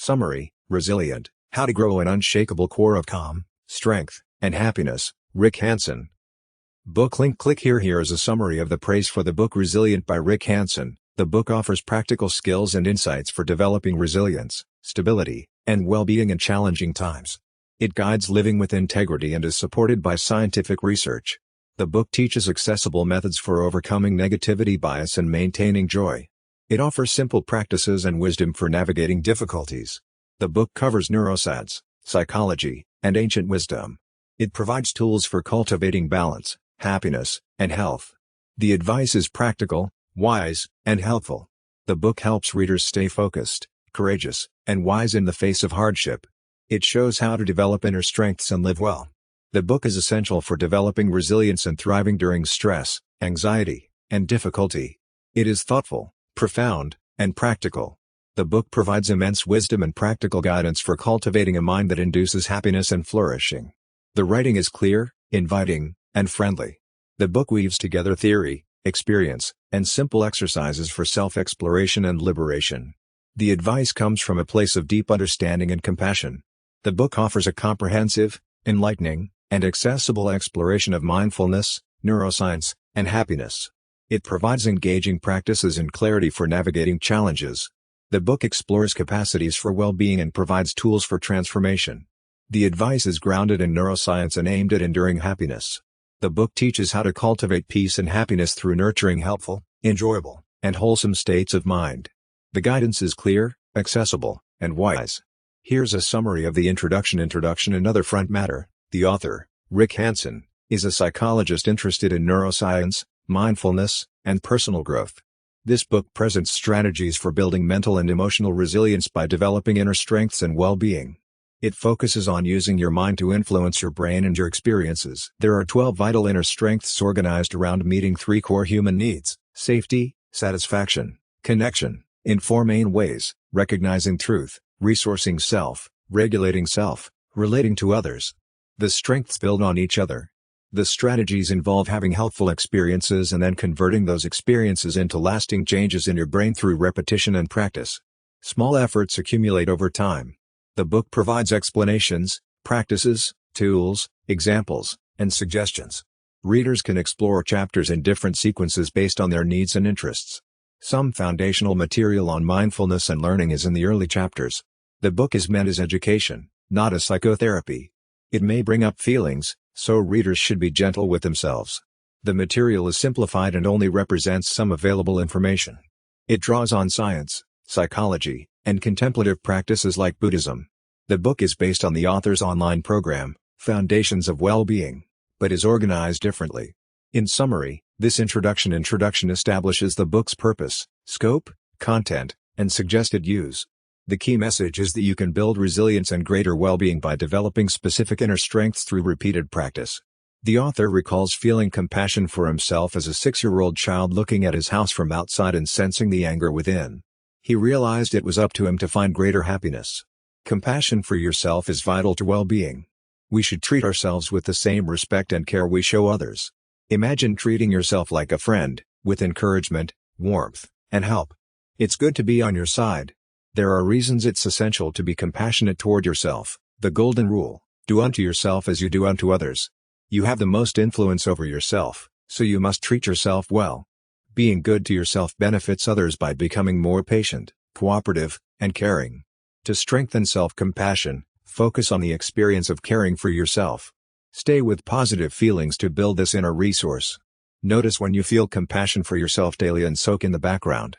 Summary: Resilient, How to Grow an Unshakable Core of Calm, Strength, and Happiness, Rick Hanson. Book link. Click here. Here is a summary of the praise for the book Resilient by Rick Hanson. The book offers practical skills and insights for developing resilience, stability, and well-being in challenging times. It guides living with integrity and is supported by scientific research. The book teaches accessible methods for overcoming negativity bias and maintaining joy. It offers simple practices and wisdom for navigating difficulties. The book covers neuroscience, psychology, and ancient wisdom. It provides tools for cultivating balance, happiness, and health. The advice is practical, wise, and helpful. The book helps readers stay focused, courageous, and wise in the face of hardship. It shows how to develop inner strengths and live well. The book is essential for developing resilience and thriving during stress, anxiety, and difficulty. It is thoughtful, profound, and practical. The book provides immense wisdom and practical guidance for cultivating a mind that induces happiness and flourishing. The writing is clear, inviting, and friendly. The book weaves together theory, experience, and simple exercises for self-exploration and liberation. The advice comes from a place of deep understanding and compassion. The book offers a comprehensive, enlightening, and accessible exploration of mindfulness, neuroscience, and happiness. It provides engaging practices and clarity for navigating challenges. The book explores capacities for well-being and provides tools for transformation. The advice is grounded in neuroscience and aimed at enduring happiness. The book teaches how to cultivate peace and happiness through nurturing helpful, enjoyable, and wholesome states of mind. The guidance is clear, accessible, and wise. Here's a summary of the introduction. Introduction and other front matter. The author, Rick Hanson, is a psychologist interested in neuroscience, mindfulness, and personal growth. This book presents strategies for building mental and emotional resilience by developing inner strengths and well-being. It focuses on using your mind to influence your brain and your experiences. There are 12 vital inner strengths organized around meeting 3 core human needs: safety, satisfaction, connection, in 4 main ways: recognizing truth, resourcing self, regulating self, relating to others. The strengths build on each other. The strategies involve having helpful experiences and then converting those experiences into lasting changes in your brain through repetition and practice. Small efforts accumulate over time. The book provides explanations, practices, tools, examples, and suggestions. Readers can explore chapters in different sequences based on their needs and interests. Some foundational material on mindfulness and learning is in the early chapters. The book is meant as education, not as psychotherapy. It may bring up feelings, so readers should be gentle with themselves. The material is simplified and only represents some available information. It draws on science, psychology, and contemplative practices like Buddhism. The book is based on the author's online program, Foundations of Well-Being, but is organized differently. In summary, this introduction establishes the book's purpose, scope, content, and suggested use. The key message is that you can build resilience and greater well-being by developing specific inner strengths through repeated practice. The author recalls feeling compassion for himself as a 6-year-old child looking at his house from outside and sensing the anger within. He realized it was up to him to find greater happiness. Compassion for yourself is vital to well-being. We should treat ourselves with the same respect and care we show others. Imagine treating yourself like a friend, with encouragement, warmth, and help. It's good to be on your side. There are reasons it's essential to be compassionate toward yourself. The golden rule: do unto yourself as you do unto others. You have the most influence over yourself, so you must treat yourself well. Being good to yourself benefits others by becoming more patient, cooperative, and caring. To strengthen self-compassion, focus on the experience of caring for yourself. Stay with positive feelings to build this inner resource. Notice when you feel compassion for yourself daily and soak in the background.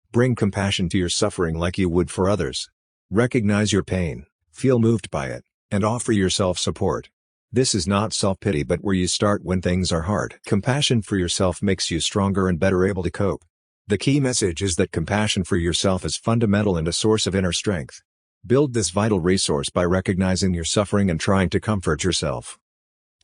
Bring compassion to your suffering like you would for others. Recognize your pain, feel moved by it, and offer yourself support. This is not self-pity but where you start when things are hard. Compassion for yourself makes you stronger and better able to cope. The key message is that compassion for yourself is fundamental and a source of inner strength. Build this vital resource by recognizing your suffering and trying to comfort yourself.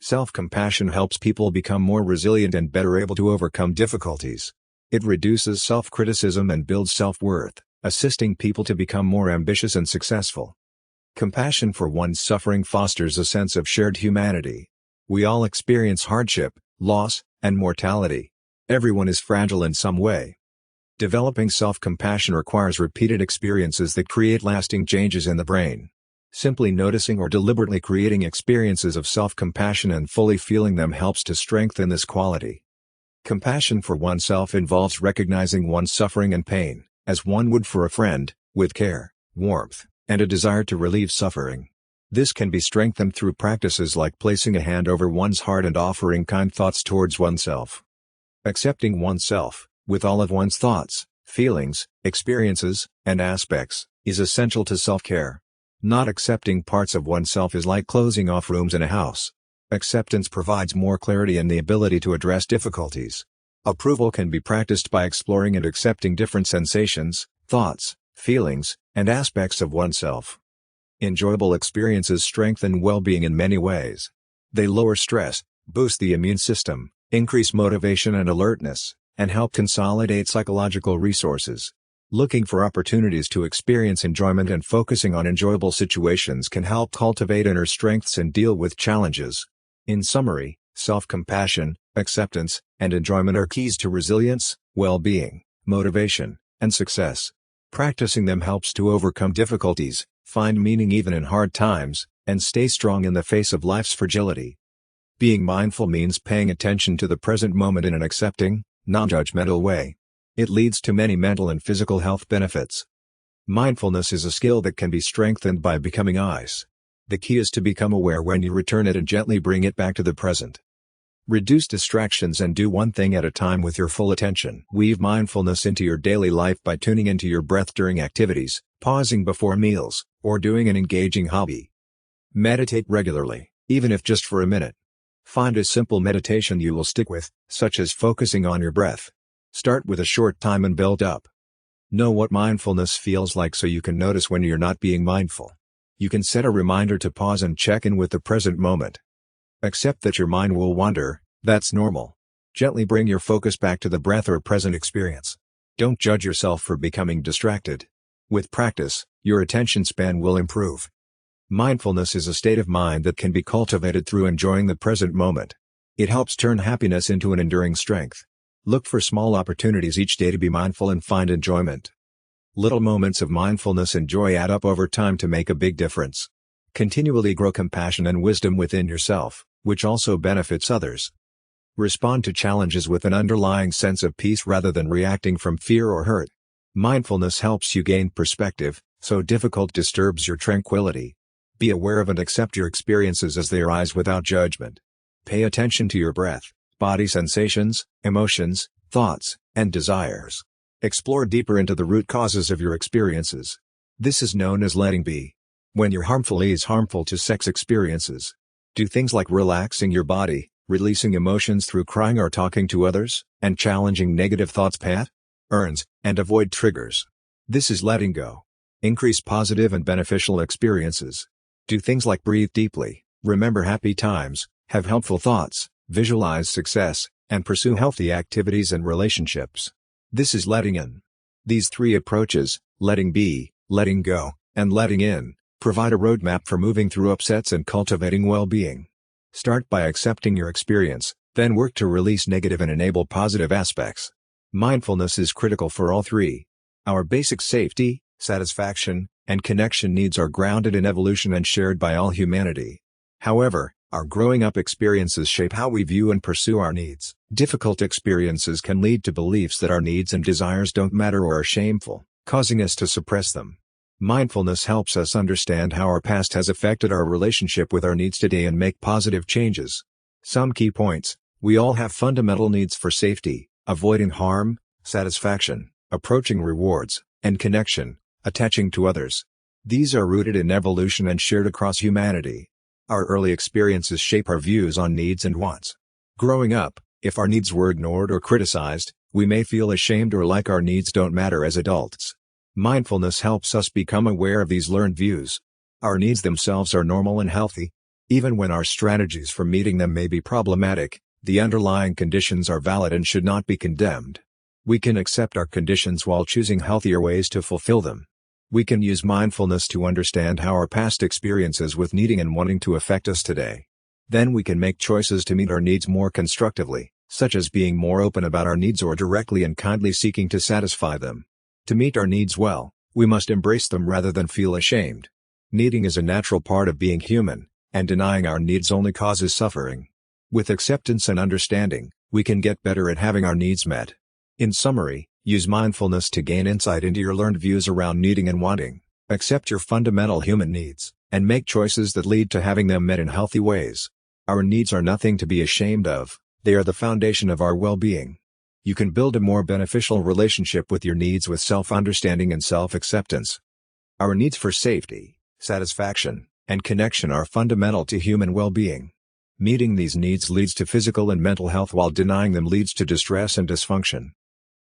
Self-compassion helps people become more resilient and better able to overcome difficulties. It reduces self-criticism and builds self-worth, assisting people to become more ambitious and successful. Compassion for one's suffering fosters a sense of shared humanity. We all experience hardship, loss, and mortality. Everyone is fragile in some way. Developing self-compassion requires repeated experiences that create lasting changes in the brain. Simply noticing or deliberately creating experiences of self-compassion and fully feeling them helps to strengthen this quality. Compassion for oneself involves recognizing one's suffering and pain, as one would for a friend, with care, warmth, and a desire to relieve suffering. This can be strengthened through practices like placing a hand over one's heart and offering kind thoughts towards oneself. Accepting oneself, with all of one's thoughts, feelings, experiences, and aspects, is essential to self-care. Not accepting parts of oneself is like closing off rooms in a house. Acceptance provides more clarity and the ability to address difficulties. Approval can be practiced by exploring and accepting different sensations, thoughts, feelings, and aspects of oneself. Enjoyable experiences strengthen well-being in many ways. They lower stress, boost the immune system, increase motivation and alertness, and help consolidate psychological resources. Looking for opportunities to experience enjoyment and focusing on enjoyable situations can help cultivate inner strengths and deal with challenges. In summary, self-compassion, acceptance, and enjoyment are keys to resilience, well-being, motivation, and success. Practicing them helps to overcome difficulties, find meaning even in hard times, and stay strong in the face of life's fragility. Being mindful means paying attention to the present moment in an accepting, non-judgmental way. It leads to many mental and physical health benefits. Mindfulness is a skill that can be strengthened by becoming ice. The key is to become aware when you return it and gently bring it back to the present. Reduce distractions and do one thing at a time with your full attention. Weave mindfulness into your daily life by tuning into your breath during activities, pausing before meals, or doing an engaging hobby. Meditate regularly, even if just for a minute. Find a simple meditation you will stick with, such as focusing on your breath. Start with a short time and build up. Know what mindfulness feels like so you can notice when you're not being mindful. You can set a reminder to pause and check in with the present moment. Accept that your mind will wander, that's normal. Gently bring your focus back to the breath or present experience. Don't judge yourself for becoming distracted. With practice, your attention span will improve. Mindfulness is a state of mind that can be cultivated through enjoying the present moment. It helps turn happiness into an enduring strength. Look for small opportunities each day to be mindful and find enjoyment. Little moments of mindfulness and joy add up over time to make a big difference. Continually grow compassion and wisdom within yourself, which also benefits others. Respond to challenges with an underlying sense of peace rather than reacting from fear or hurt. Mindfulness helps you gain perspective, so difficult disturbs your tranquility. Be aware of and accept your experiences as they arise without judgment. Pay attention to your breath, body sensations, emotions, thoughts, and desires. Explore deeper into the root causes of your experiences. This is known as letting be. When you're harmful is harmful to sex experiences. Do things like relaxing your body, releasing emotions through crying or talking to others, and challenging negative thoughts patterns, and avoid triggers. This is letting go. Increase positive and beneficial experiences. Do things like breathe deeply, remember happy times, have helpful thoughts, visualize success, and pursue healthy activities and relationships. This is letting in. These three approaches, letting be, letting go, and letting in, provide a roadmap for moving through upsets and cultivating well-being. Start by accepting your experience, then work to release negative and enable positive aspects. Mindfulness is critical for all three. Our basic safety, satisfaction, and connection needs are grounded in evolution and shared by all humanity. However, our growing up experiences shape how we view and pursue our needs. Difficult experiences can lead to beliefs that our needs and desires don't matter or are shameful, causing us to suppress them. Mindfulness helps us understand how our past has affected our relationship with our needs today and make positive changes. Some key points: we all have fundamental needs for safety, avoiding harm, satisfaction, approaching rewards, and connection, attaching to others. These are rooted in evolution and shared across humanity. Our early experiences shape our views on needs and wants. Growing up, if our needs were ignored or criticized, we may feel ashamed or like our needs don't matter as adults. Mindfulness helps us become aware of these learned views. Our needs themselves are normal and healthy. Even when our strategies for meeting them may be problematic, the underlying conditions are valid and should not be condemned. We can accept our conditions while choosing healthier ways to fulfill them. We can use mindfulness to understand how our past experiences with needing and wanting to affect us today. Then we can make choices to meet our needs more constructively, such as being more open about our needs or directly and kindly seeking to satisfy them. To meet our needs well, we must embrace them rather than feel ashamed. Needing is a natural part of being human, and denying our needs only causes suffering. With acceptance and understanding, we can get better at having our needs met. In summary, use mindfulness to gain insight into your learned views around needing and wanting, accept your fundamental human needs, and make choices that lead to having them met in healthy ways. Our needs are nothing to be ashamed of, they are the foundation of our well-being. You can build a more beneficial relationship with your needs with self-understanding and self-acceptance. Our needs for safety, satisfaction, and connection are fundamental to human well-being. Meeting these needs leads to physical and mental health, while denying them leads to distress and dysfunction.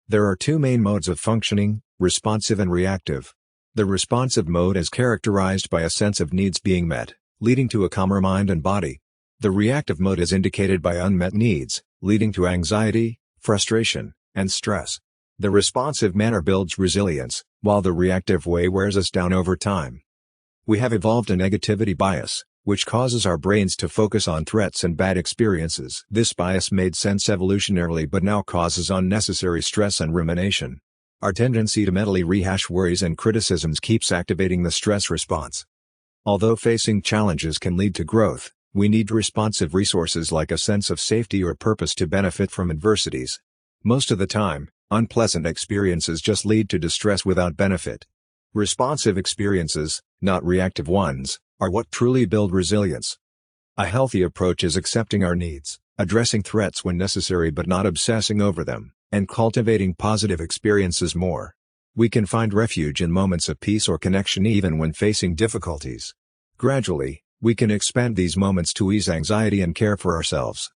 There are two main modes of functioning, responsive and reactive. The responsive mode is characterized by a sense of needs being met, leading to a calmer mind and body. The reactive mode is indicated by unmet needs, leading to anxiety, frustration, and stress. The responsive manner builds resilience, while the reactive way wears us down over time. We have evolved a negativity bias, which causes our brains to focus on threats and bad experiences. This bias made sense evolutionarily but now causes unnecessary stress and rumination. Our tendency to mentally rehash worries and criticisms keeps activating the stress response. Although facing challenges can lead to growth, we need responsive resources like a sense of safety or purpose to benefit from adversities. Most of the time, unpleasant experiences just lead to distress without benefit. Responsive experiences, not reactive ones, are what truly build resilience. A healthy approach is accepting our needs, addressing threats when necessary but not obsessing over them, and cultivating positive experiences more. We can find refuge in moments of peace or connection even when facing difficulties. Gradually, we can expand these moments to ease anxiety and care for ourselves.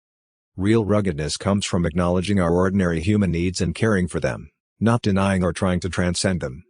Real ruggedness comes from acknowledging our ordinary human needs and caring for them, not denying or trying to transcend them.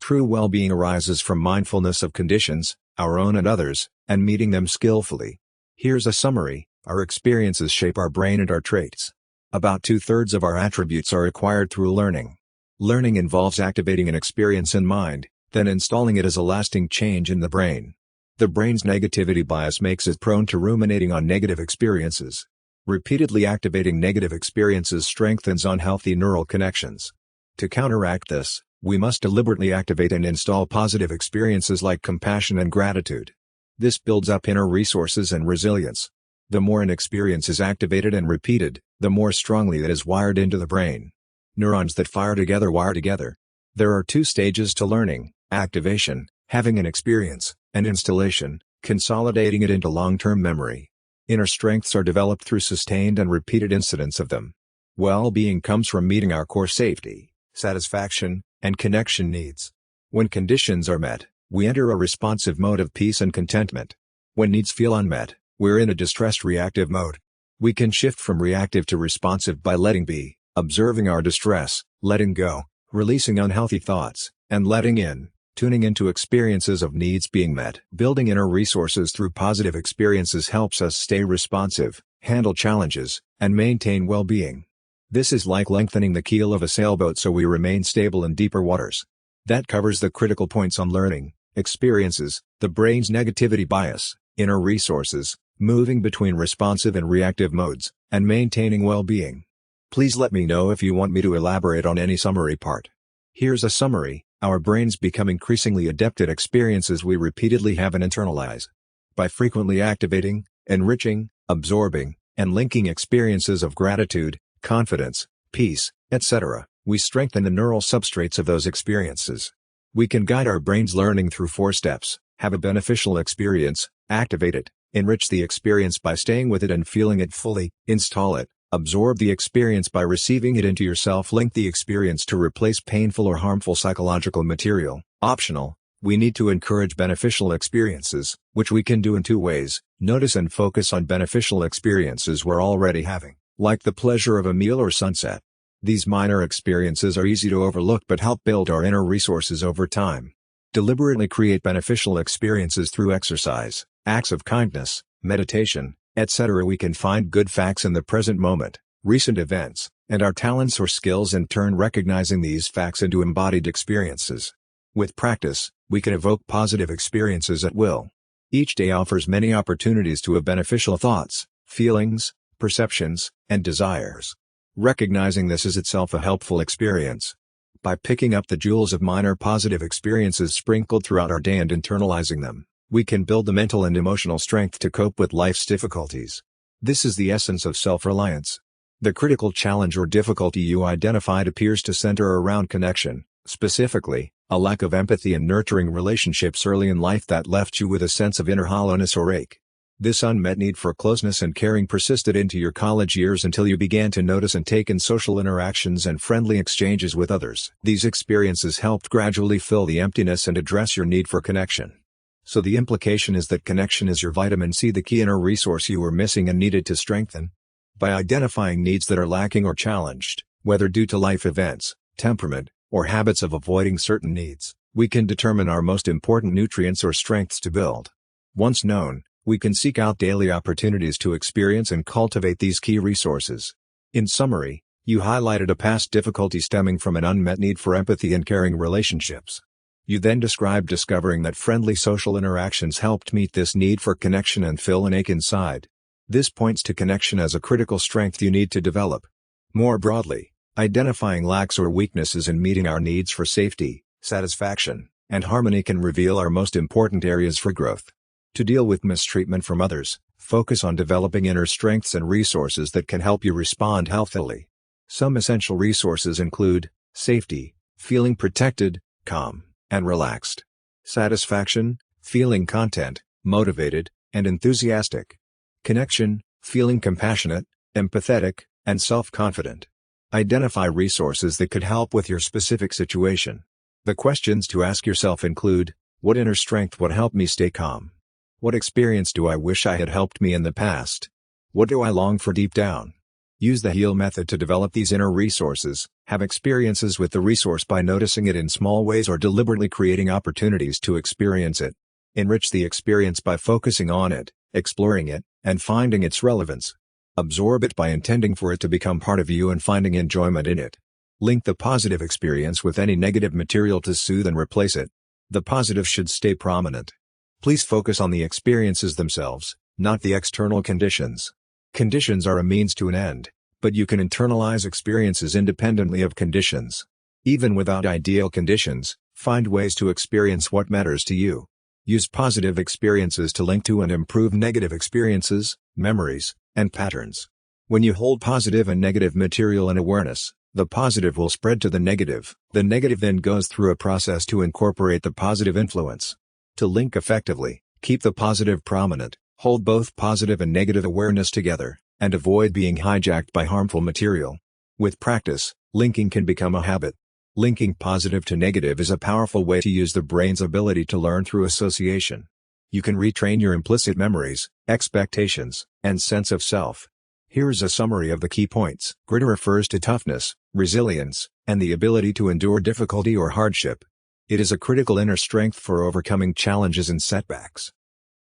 True well-being arises from mindfulness of conditions, our own and others, and meeting them skillfully. Here's a summary: our experiences shape our brain and our traits. About 2/3 of our attributes are acquired through learning. Learning involves activating an experience in mind, then installing it as a lasting change in the brain. The brain's negativity bias makes it prone to ruminating on negative experiences. Repeatedly activating negative experiences strengthens unhealthy neural connections. To counteract this, we must deliberately activate and install positive experiences like compassion and gratitude. This builds up inner resources and resilience. The more an experience is activated and repeated, the more strongly it is wired into the brain. Neurons that fire together wire together. There are two stages to learning: activation, having an experience, and installation, consolidating it into long-term memory. Inner strengths are developed through sustained and repeated incidents of them. Well-being comes from meeting our core safety, satisfaction, and connection needs. When conditions are met, we enter a responsive mode of peace and contentment. When needs feel unmet, we're in a distressed reactive mode. We can shift from reactive to responsive by letting be, observing our distress, letting go, releasing unhealthy thoughts, and letting in, tuning into experiences of needs being met. Building inner resources through positive experiences helps us stay responsive, handle challenges, and maintain well-being. This is like lengthening the keel of a sailboat so we remain stable in deeper waters. That covers the critical points on learning, experiences, the brain's negativity bias, inner resources, moving between responsive and reactive modes, and maintaining well-being. Please let me know if you want me to elaborate on any summary part. Here's a summary: our brains become increasingly adept at experiences we repeatedly have and internalize. By frequently activating, enriching, absorbing, and linking experiences of gratitude, confidence, peace, etc., we strengthen the neural substrates of those experiences. We can guide our brain's learning through 4 steps: have a beneficial experience, activate it, enrich the experience by staying with it and feeling it fully, install it, absorb the experience by receiving it into yourself, link the experience to replace painful or harmful psychological material. Optional: we need to encourage beneficial experiences, which we can do in 2 ways: notice and focus on beneficial experiences we're already having, like the pleasure of a meal or sunset. These minor experiences are easy to overlook but help build our inner resources over time. Deliberately create beneficial experiences through exercise, acts of kindness, meditation, etc. We can find good facts in the present moment, recent events, and our talents or skills, in turn recognizing these facts into embodied experiences. With practice, we can evoke positive experiences at will. Each day offers many opportunities to have beneficial thoughts, feelings, perceptions, and desires. Recognizing this is itself a helpful experience. By picking up the jewels of minor positive experiences sprinkled throughout our day and internalizing them, we can build the mental and emotional strength to cope with life's difficulties. This is the essence of self-reliance. The critical challenge or difficulty you identified appears to center around connection, specifically, a lack of empathy and nurturing relationships early in life that left you with a sense of inner hollowness or ache. This unmet need for closeness and caring persisted into your college years until you began to notice and take in social interactions and friendly exchanges with others. These experiences helped gradually fill the emptiness and address your need for connection. So the implication is that connection is your vitamin C, the key inner resource you were missing and needed to strengthen. By identifying needs that are lacking or challenged, whether due to life events, temperament, or habits of avoiding certain needs, we can determine our most important nutrients or strengths to build. Once known, we can seek out daily opportunities to experience and cultivate these key resources. In summary, you highlighted a past difficulty stemming from an unmet need for empathy and caring relationships. You then described discovering that friendly social interactions helped meet this need for connection and fill an ache inside. This points to connection as a critical strength you need to develop. More broadly, identifying lacks or weaknesses in meeting our needs for safety, satisfaction, and harmony can reveal our most important areas for growth. To deal with mistreatment from others, focus on developing inner strengths and resources that can help you respond healthily. Some essential resources include safety, feeling protected, calm, and relaxed. Satisfaction, feeling content, motivated, and enthusiastic. Connection, feeling compassionate, empathetic, and self-confident. Identify resources that could help with your specific situation. The questions to ask yourself include, what inner strength would help me stay calm? What experience do I wish I had helped me in the past? What do I long for deep down? Use the HEAL method to develop these inner resources. Have experiences with the resource by noticing it in small ways or deliberately creating opportunities to experience it. Enrich the experience by focusing on it, exploring it, and finding its relevance. Absorb it by intending for it to become part of you and finding enjoyment in it. Link the positive experience with any negative material to soothe and replace it. The positive should stay prominent. Please focus on the experiences themselves, not the external conditions. Conditions are a means to an end, but you can internalize experiences independently of conditions. Even without ideal conditions, find ways to experience what matters to you. Use positive experiences to link to and improve negative experiences, memories, and patterns. When you hold positive and negative material in awareness, the positive will spread to the negative. The negative then goes through a process to incorporate the positive influence. To link effectively, keep the positive prominent, hold both positive and negative awareness together, and avoid being hijacked by harmful material. With practice, linking can become a habit. Linking positive to negative is a powerful way to use the brain's ability to learn through association. You can retrain your implicit memories, expectations, and sense of self. Here's a summary of the key points. Grit refers to toughness, resilience, and the ability to endure difficulty or hardship. It is a critical inner strength for overcoming challenges and setbacks.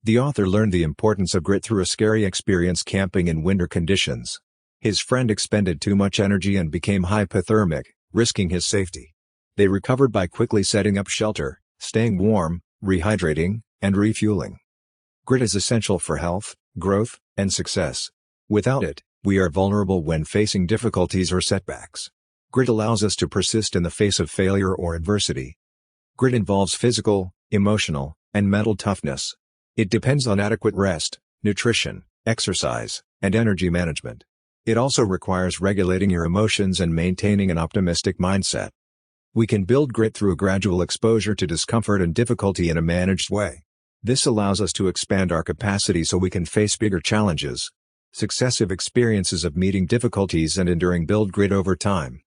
The author learned the importance of grit through a scary experience camping in winter conditions. His friend expended too much energy and became hypothermic, risking his safety. They recovered by quickly setting up shelter, staying warm, rehydrating, and refueling. Grit is essential for health, growth, and success. Without it, we are vulnerable when facing difficulties or setbacks. Grit allows us to persist in the face of failure or adversity. Grit involves physical, emotional, and mental toughness. It depends on adequate rest, nutrition, exercise, and energy management. It also requires regulating your emotions and maintaining an optimistic mindset. We can build grit through a gradual exposure to discomfort and difficulty in a managed way. This allows us to expand our capacity so we can face bigger challenges. Successive experiences of meeting difficulties and enduring build grit over time.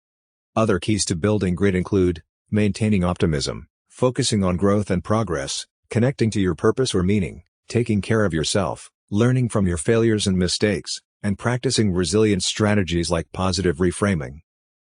Other keys to building grit include maintaining optimism, focusing on growth and progress, connecting to your purpose or meaning, taking care of yourself, learning from your failures and mistakes, and practicing resilience strategies like positive reframing.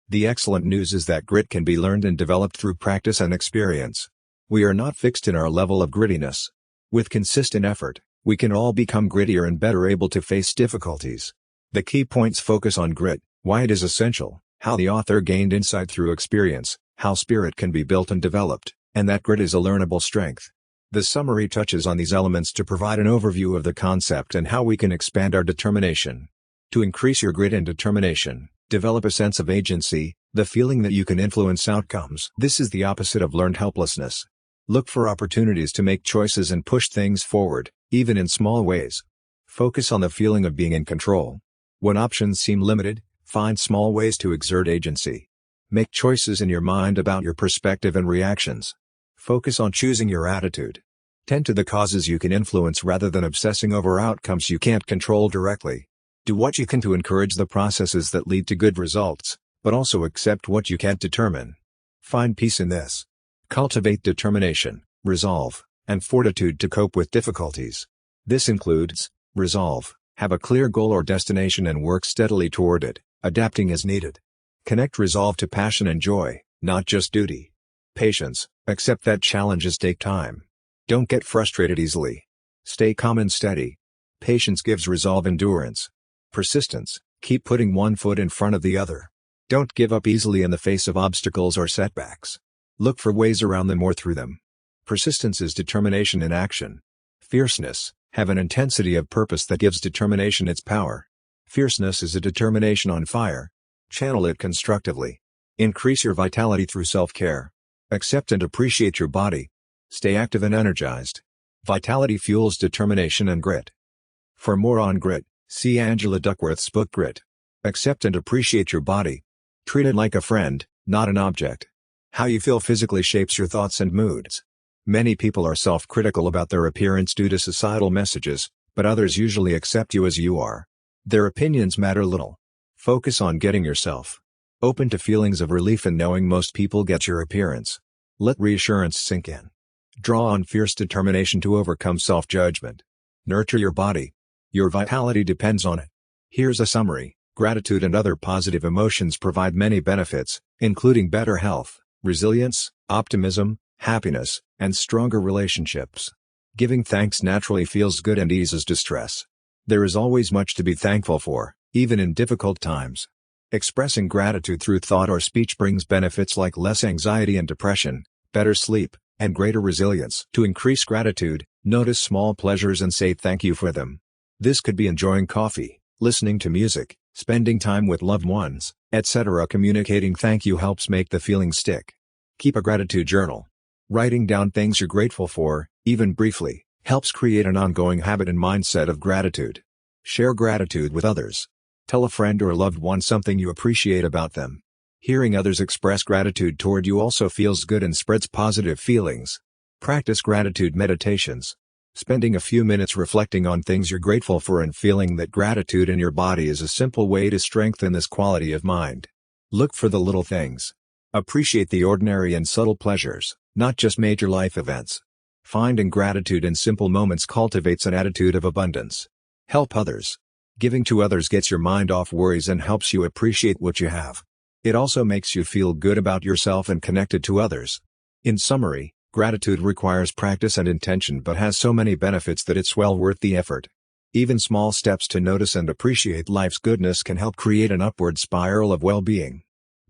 The excellent news is that grit can be learned and developed through practice and experience. We are not fixed in our level of grittiness. With consistent effort, we can all become grittier and better able to face difficulties. The key points focus on grit, why it is essential, how the author gained insight through experience, how spirit can be built and developed, and that grit is a learnable strength. The summary touches on these elements to provide an overview of the concept and how we can expand our determination. To increase your grit and determination, Develop a sense of agency, the feeling that you can influence outcomes. This is the opposite of learned helplessness. Look for opportunities to make choices and push things forward, even in small ways. Focus on the feeling of being in control. When options seem limited, find small ways to exert agency. Make choices in your mind about your perspective and reactions. Focus on choosing your attitude. Tend to the causes you can influence rather than obsessing over outcomes you can't control directly. Do what you can to encourage the processes that lead to good results, but also accept what you can't determine. Find peace in this. Cultivate determination, resolve, and fortitude to cope with difficulties. This includes: resolve, have a clear goal or destination and work steadily toward it, adapting as needed. Connect resolve to passion and joy, not just duty. Patience, accept that challenges take time. Don't get frustrated easily. Stay calm and steady. Patience gives resolve endurance. Persistence, keep putting one foot in front of the other. Don't give up easily in the face of obstacles or setbacks. Look for ways around them or through them. Persistence is determination in action. Fierceness, have an intensity of purpose that gives determination its power. Fierceness is a determination on fire. Channel it constructively. Increase your vitality through self-care. Accept and appreciate your body. Stay active and energized. Vitality fuels determination and grit. For more on grit, see Angela Duckworth's book Grit. Accept and appreciate your body. Treat it like a friend, not an object. How you feel physically shapes your thoughts and moods. Many people are self-critical about their appearance due to societal messages, but others usually accept you as you are. Their opinions matter little. Focus on getting yourself. Open to feelings of relief in knowing most people get your appearance. Let reassurance sink in. Draw on fierce determination to overcome self-judgment. Nurture your body. Your vitality depends on it. Here's a summary. Gratitude and other positive emotions provide many benefits, including better health, resilience, optimism, happiness, and stronger relationships. Giving thanks naturally feels good and eases distress. There is always much to be thankful for, even in difficult times. Expressing gratitude through thought or speech brings benefits like less anxiety and depression, better sleep, and greater resilience. To increase gratitude, notice small pleasures and say thank you for them. This could be enjoying coffee, listening to music, spending time with loved ones, etc. Communicating thank you helps make the feeling stick. Keep a gratitude journal. Writing down things you're grateful for, even briefly, helps create an ongoing habit and mindset of gratitude. Share gratitude with others. Tell a friend or loved one something you appreciate about them. Hearing others express gratitude toward you also feels good and spreads positive feelings. Practice gratitude meditations. Spending a few minutes reflecting on things you're grateful for and feeling that gratitude in your body is a simple way to strengthen this quality of mind. Look for the little things. Appreciate the ordinary and subtle pleasures, not just major life events. Finding gratitude in simple moments cultivates an attitude of abundance. Help others. Giving to others gets your mind off worries and helps you appreciate what you have. It also makes you feel good about yourself and connected to others. In summary, gratitude requires practice and intention but has so many benefits that it's well worth the effort. Even small steps to notice and appreciate life's goodness can help create an upward spiral of well-being.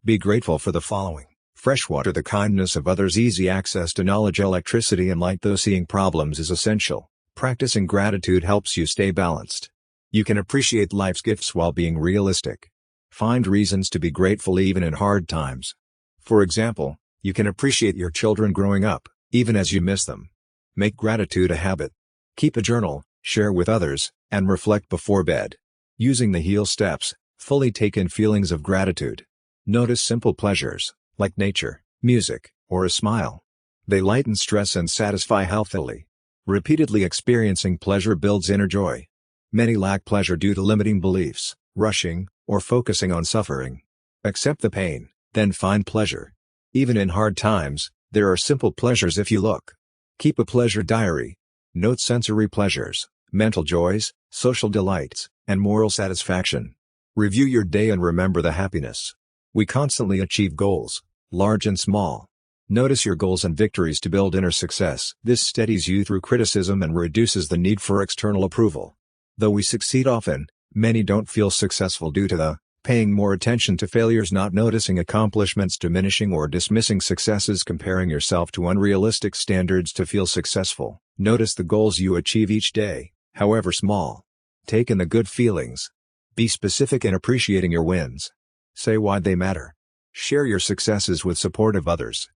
Be grateful for the following: fresh water, the kindness of others, easy access to knowledge, electricity and light. Though seeing problems is essential, practicing gratitude helps you stay balanced. You can appreciate life's gifts while being realistic. Find reasons to be grateful even in hard times. For example, you can appreciate your children growing up, even as you miss them. Make gratitude a habit. Keep a journal, share with others, and reflect before bed. Using the HEAL steps, fully take in feelings of gratitude. Notice simple pleasures, like nature, music, or a smile. They lighten stress and satisfy healthily. Repeatedly experiencing pleasure builds inner joy. Many lack pleasure due to limiting beliefs, rushing, or focusing on suffering. Accept the pain, then find pleasure. Even in hard times, there are simple pleasures if you look. Keep a pleasure diary. Note sensory pleasures, mental joys, social delights, and moral satisfaction. Review your day and remember the happiness. We constantly achieve goals, large and small. Notice your goals and victories to build inner success. This steadies you through criticism and reduces the need for external approval. Though we succeed often, many don't feel successful due to the paying more attention to failures, not noticing accomplishments, diminishing or dismissing successes, comparing yourself to unrealistic standards to feel successful. Notice the goals you achieve each day, however small. Take in the good feelings. Be specific in appreciating your wins. Say why they matter. Share your successes with supportive others.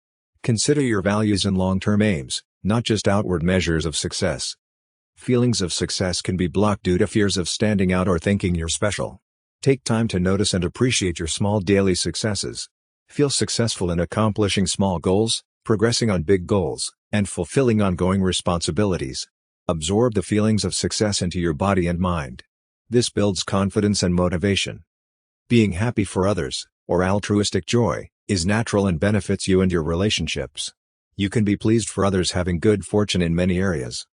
Consider your values and long-term aims, not just outward measures of success. Feelings of success can be blocked due to fears of standing out or thinking you're special. Take time to notice and appreciate your small daily successes. Feel successful in accomplishing small goals, progressing on big goals, and fulfilling ongoing responsibilities. Absorb the feelings of success into your body and mind. This builds confidence and motivation. Being happy for others, or altruistic joy, is natural and benefits you and your relationships. You can be pleased for others having good fortune in many areas.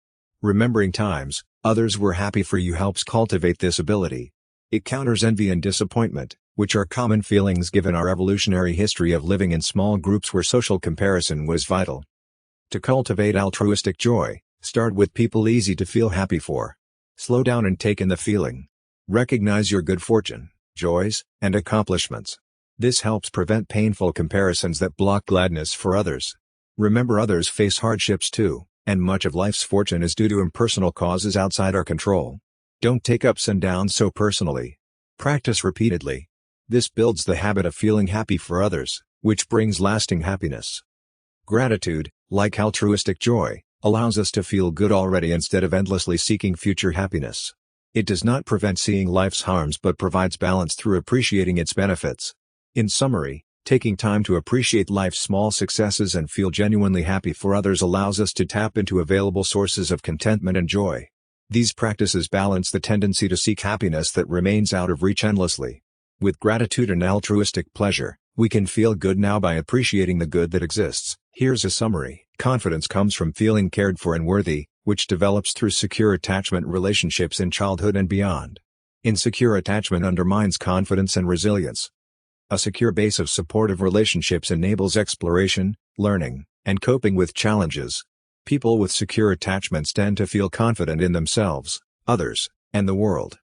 Remembering times others were happy for you helps cultivate this ability. It counters envy and disappointment, which are common feelings given our evolutionary history of living in small groups where social comparison was vital. To cultivate altruistic joy, start with people easy to feel happy for. Slow down and take in the feeling. Recognize your good fortune, joys, and accomplishments. This helps prevent painful comparisons that block gladness for others. Remember others face hardships too, and much of life's fortune is due to impersonal causes outside our control. Don't take ups and downs so personally. Practice repeatedly. This builds the habit of feeling happy for others, which brings lasting happiness. Gratitude, like altruistic joy, allows us to feel good already instead of endlessly seeking future happiness. It does not prevent seeing life's harms but provides balance through appreciating its benefits. In summary, taking time to appreciate life's small successes and feel genuinely happy for others allows us to tap into available sources of contentment and joy. These practices balance the tendency to seek happiness that remains out of reach endlessly. With gratitude and altruistic pleasure, we can feel good now by appreciating the good that exists. Here's a summary. Confidence comes from feeling cared for and worthy, which develops through secure attachment relationships in childhood and beyond. Insecure attachment undermines confidence and resilience. A secure base of supportive relationships enables exploration, learning, and coping with challenges. People with secure attachments tend to feel confident in themselves, others, and the world.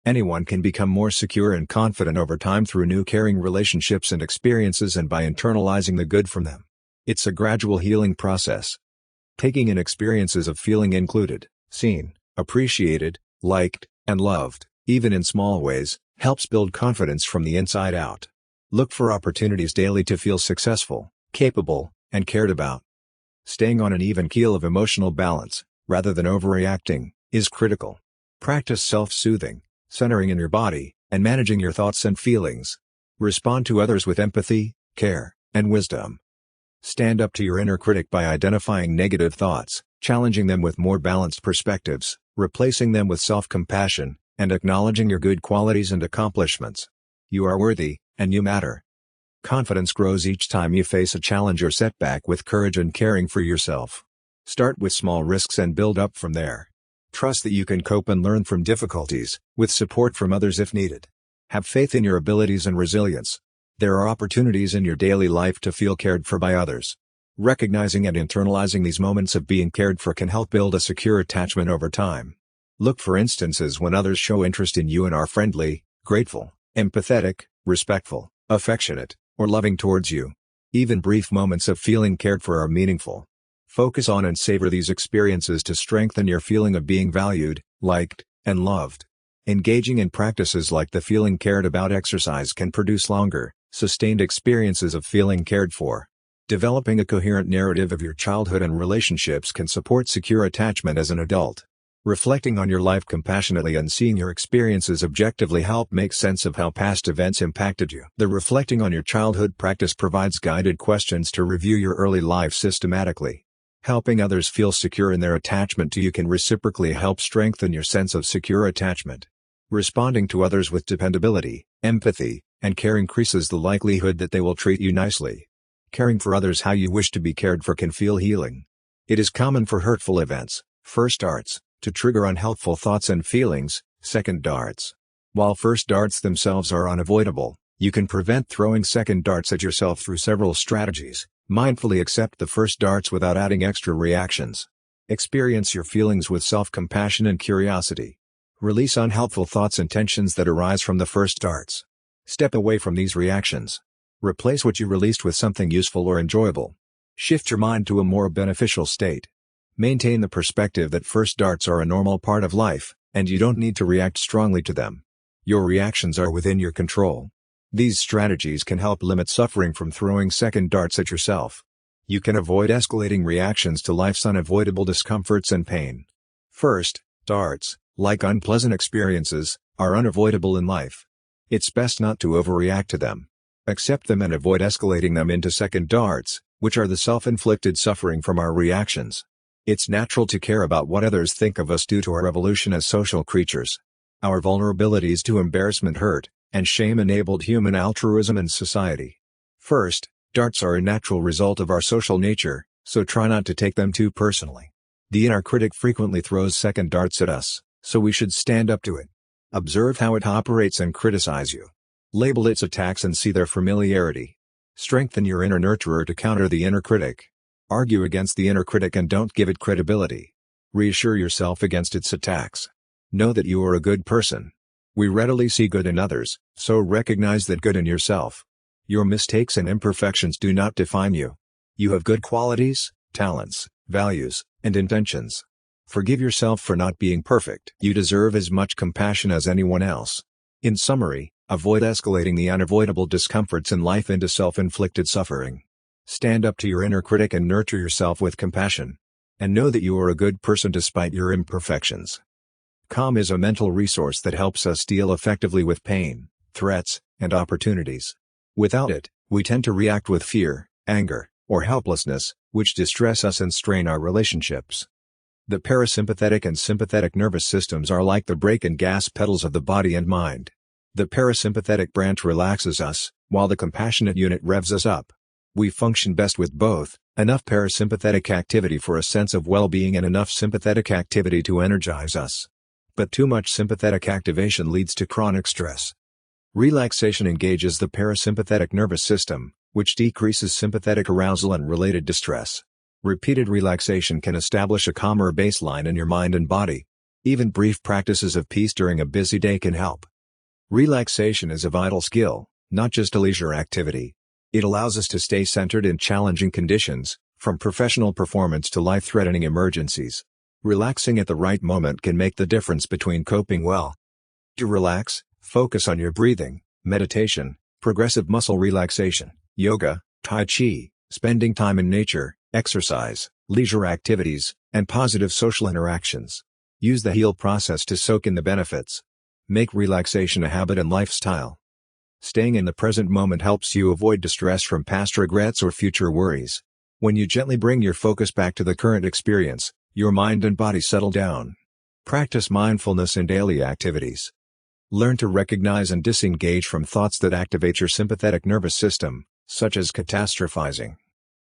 Anyone can become more secure and confident over time through new caring relationships and experiences and by internalizing the good from them. It's a gradual healing process. Taking in experiences of feeling included, seen, appreciated, liked, and loved, even in small ways, helps build confidence from the inside out. Look for opportunities daily to feel successful, capable, and cared about. Staying on an even keel of emotional balance, rather than overreacting, is critical. Practice self-soothing, centering in your body, and managing your thoughts and feelings. Respond to others with empathy, care, and wisdom. Stand up to your inner critic by identifying negative thoughts, challenging them with more balanced perspectives, replacing them with self-compassion, and acknowledging your good qualities and accomplishments. You are worthy, and you matter. Confidence grows each time you face a challenge or setback with courage and caring for yourself. Start with small risks and build up from there. Trust that you can cope and learn from difficulties, with support from others if needed. Have faith in your abilities and resilience. There are opportunities in your daily life to feel cared for by others. Recognizing and internalizing these moments of being cared for can help build a secure attachment over time. Look for instances when others show interest in you and are friendly, grateful, empathetic, respectful, affectionate, or loving towards you. Even brief moments of feeling cared for are meaningful. Focus on and savor these experiences to strengthen your feeling of being valued, liked, and loved. Engaging in practices like the feeling cared about exercise can produce longer, sustained experiences of feeling cared for. Developing a coherent narrative of your childhood and relationships can support secure attachment as an adult. Reflecting on your life compassionately and seeing your experiences objectively help make sense of how past events impacted you. The Reflecting on Your Childhood practice provides guided questions to review your early life systematically. Helping others feel secure in their attachment to you can reciprocally help strengthen your sense of secure attachment. Responding to others with dependability, empathy, and care increases the likelihood that they will treat you nicely. Caring for others how you wish to be cared for can feel healing. It is common for hurtful events, first darts, to trigger unhelpful thoughts and feelings, second darts. While first darts themselves are unavoidable, you can prevent throwing second darts at yourself through several strategies. Mindfully accept the first darts without adding extra reactions. Experience your feelings with self-compassion and curiosity. Release unhelpful thoughts and tensions that arise from the first darts. Step away from these reactions. Replace what you released with something useful or enjoyable. Shift your mind to a more beneficial state. Maintain the perspective that first darts are a normal part of life, and you don't need to react strongly to them. Your reactions are within your control. These strategies can help limit suffering from throwing second darts at yourself. You can avoid escalating reactions to life's unavoidable discomforts and pain. First, darts, like unpleasant experiences, are unavoidable in life. It's best not to overreact to them. Accept them and avoid escalating them into second darts, which are the self-inflicted suffering from our reactions. It's natural to care about what others think of us due to our evolution as social creatures. Our vulnerabilities to embarrassment, hurt, and shame enabled human altruism in society. First, darts are a natural result of our social nature, so try not to take them too personally. The inner critic frequently throws second darts at us, so we should stand up to it. Observe how it operates and criticize you. Label its attacks and see their familiarity. Strengthen your inner nurturer to counter the inner critic. Argue against the inner critic and don't give it credibility. Reassure yourself against its attacks. Know that you are a good person. We readily see good in others, so recognize that good in yourself. Your mistakes and imperfections do not define you. You have good qualities, talents, values, and intentions. Forgive yourself for not being perfect. You deserve as much compassion as anyone else. In summary, avoid escalating the unavoidable discomforts in life into self-inflicted suffering. Stand up to your inner critic and nurture yourself with compassion. And know that you are a good person despite your imperfections. Calm is a mental resource that helps us deal effectively with pain, threats, and opportunities. Without it, we tend to react with fear, anger, or helplessness, which distress us and strain our relationships. The parasympathetic and sympathetic nervous systems are like the brake and gas pedals of the body and mind. The parasympathetic branch relaxes us, while the compassionate unit revs us up. We function best with both, enough parasympathetic activity for a sense of well-being and enough sympathetic activity to energize us. But too much sympathetic activation leads to chronic stress. Relaxation engages the parasympathetic nervous system, which decreases sympathetic arousal and related distress. Repeated relaxation can establish a calmer baseline in your mind and body. Even brief practices of peace during a busy day can help. Relaxation is a vital skill, not just a leisure activity. It allows us to stay centered in challenging conditions, from professional performance to life-threatening emergencies. Relaxing at the right moment can make the difference between coping well. To relax, focus on your breathing, meditation, progressive muscle relaxation, yoga, tai chi, spending time in nature, exercise, leisure activities, and positive social interactions. Use the heal process to soak in the benefits. Make relaxation a habit and lifestyle. Staying in the present moment helps you avoid distress from past regrets or future worries. When you gently bring your focus back to the current experience, your mind and body settle down. Practice mindfulness in daily activities. Learn to recognize and disengage from thoughts that activate your sympathetic nervous system, such as catastrophizing.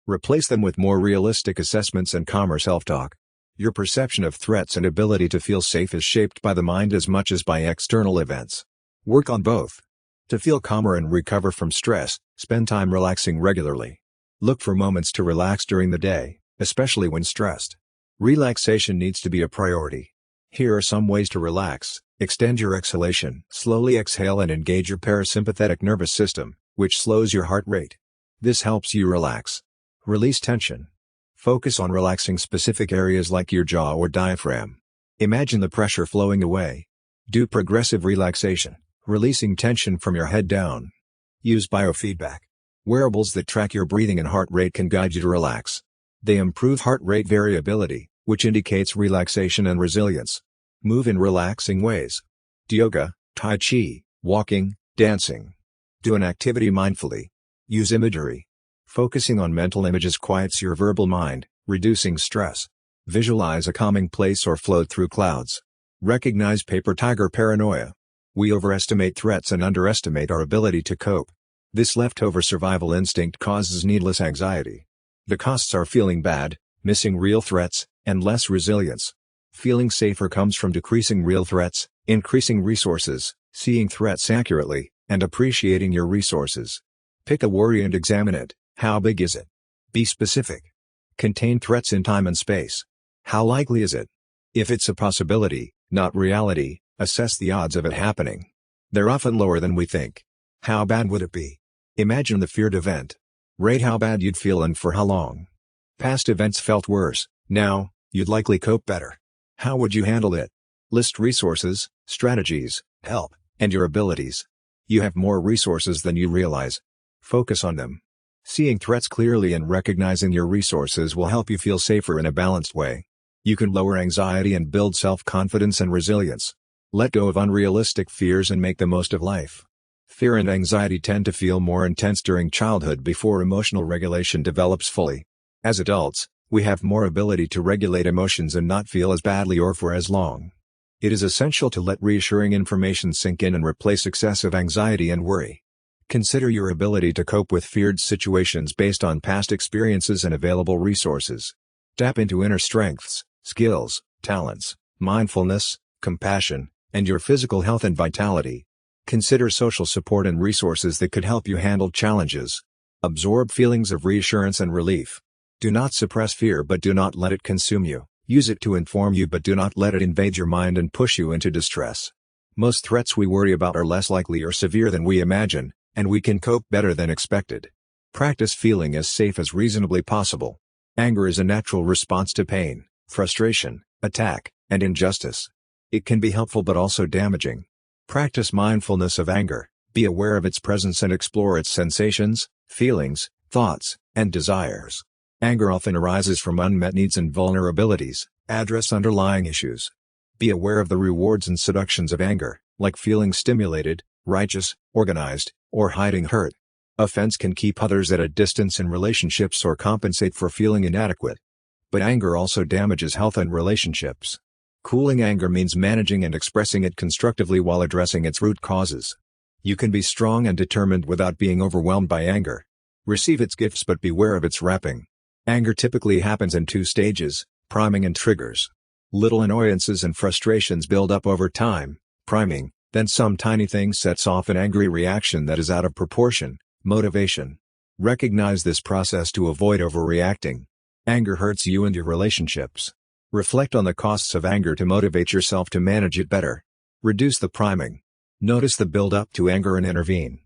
Replace them with more realistic assessments and calmer self-talk. Your perception of threats and ability to feel safe is shaped by the mind as much as by external events. Work on both. To feel calmer and recover from stress, spend time relaxing regularly. Look for moments to relax during the day, especially when stressed. Relaxation needs to be a priority. Here are some ways to relax. Extend your exhalation. Slowly exhale and engage your parasympathetic nervous system, which slows your heart rate. This helps you relax. Release tension. Focus on relaxing specific areas like your jaw or diaphragm. Imagine the pressure flowing away. Do progressive relaxation, releasing tension from your head down. Use biofeedback. Wearables that track your breathing and heart rate can guide you to relax. They improve heart rate variability, which indicates relaxation and resilience. Move in relaxing ways. Do yoga, tai chi, walking, dancing. Do an activity mindfully. Use imagery. Focusing on mental images quiets your verbal mind, reducing stress. Visualize a calming place or float through clouds. Recognize paper tiger paranoia. We overestimate threats and underestimate our ability to cope. This leftover survival instinct causes needless anxiety. The costs are feeling bad, missing real threats, and less resilience. Feeling safer comes from decreasing real threats, increasing resources, seeing threats accurately, and appreciating your resources. Pick a worry and examine it. How big is it? Be specific. Contain threats in time and space. How likely is it? If it's a possibility, not reality, assess the odds of it happening. They're often lower than we think. How bad would it be? Imagine the feared event. Rate how bad you'd feel and for how long. Past events felt worse, now, you'd likely cope better. How would you handle it? List resources, strategies, help, and your abilities. You have more resources than you realize. Focus on them. Seeing threats clearly and recognizing your resources will help you feel safer in a balanced way. You can lower anxiety and build self-confidence and resilience. Let go of unrealistic fears and make the most of life. Fear and anxiety tend to feel more intense during childhood before emotional regulation develops fully. As adults, we have more ability to regulate emotions and not feel as badly or for as long. It is essential to let reassuring information sink in and replace excessive anxiety and worry. Consider your ability to cope with feared situations based on past experiences and available resources. Tap into inner strengths, skills, talents, mindfulness, compassion, and your physical health and vitality. Consider social support and resources that could help you handle challenges. Absorb feelings of reassurance and relief. Do not suppress fear but do not let it consume you. Use it to inform you but do not let it invade your mind and push you into distress. Most threats we worry about are less likely or severe than we imagine, and we can cope better than expected. Practice feeling as safe as reasonably possible. Anger is a natural response to pain, frustration, attack, and injustice. It can be helpful but also damaging. Practice mindfulness of anger, be aware of its presence and explore its sensations, feelings, thoughts, and desires. Anger often arises from unmet needs and vulnerabilities. Address underlying issues. Be aware of the rewards and seductions of anger, like feeling stimulated, righteous, organized, or hiding hurt. Offense can keep others at a distance in relationships or compensate for feeling inadequate. But anger also damages health and relationships. Cooling anger means managing and expressing it constructively while addressing its root causes. You can be strong and determined without being overwhelmed by anger. Receive its gifts but beware of its wrapping. Anger typically happens in two stages, priming and triggers. Little annoyances and frustrations build up over time, priming, then some tiny thing sets off an angry reaction that is out of proportion, motivation. Recognize this process to avoid overreacting. Anger hurts you and your relationships. Reflect on the costs of anger to motivate yourself to manage it better. Reduce the priming. Notice the build-up to anger and intervene.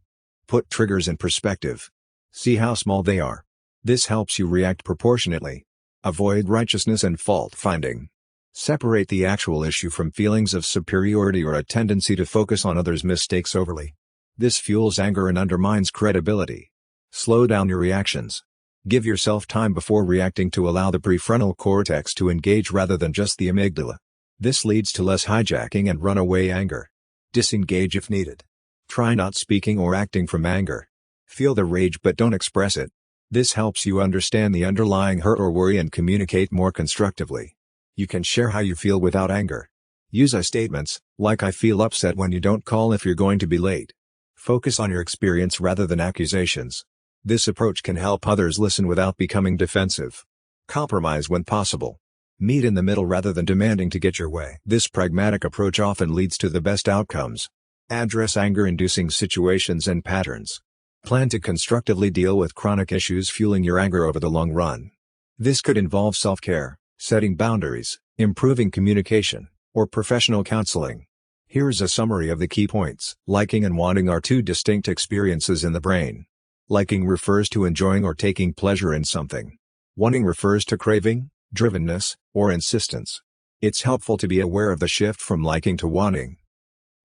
Put triggers in perspective. See how small they are. This helps you react proportionately. Avoid righteousness and fault-finding. Separate the actual issue from feelings of superiority or a tendency to focus on others' mistakes overly. This fuels anger and undermines credibility. Slow down your reactions. Give yourself time before reacting to allow the prefrontal cortex to engage rather than just the amygdala. This leads to less hijacking and runaway anger. Disengage if needed. Try not speaking or acting from anger. Feel the rage but don't express it. This helps you understand the underlying hurt or worry and communicate more constructively. You can share how you feel without anger. Use I statements, like I feel upset when you don't call if you're going to be late. Focus on your experience rather than accusations. This approach can help others listen without becoming defensive. Compromise when possible. Meet in the middle rather than demanding to get your way. This pragmatic approach often leads to the best outcomes. Address anger-inducing situations and patterns. Plan to constructively deal with chronic issues fueling your anger over the long run. This could involve self-care, setting boundaries, improving communication, or professional counseling. Here's a summary of the key points. Liking and wanting are two distinct experiences in the brain. Liking refers to enjoying or taking pleasure in something. Wanting refers to craving, drivenness, or insistence. It's helpful to be aware of the shift from liking to wanting.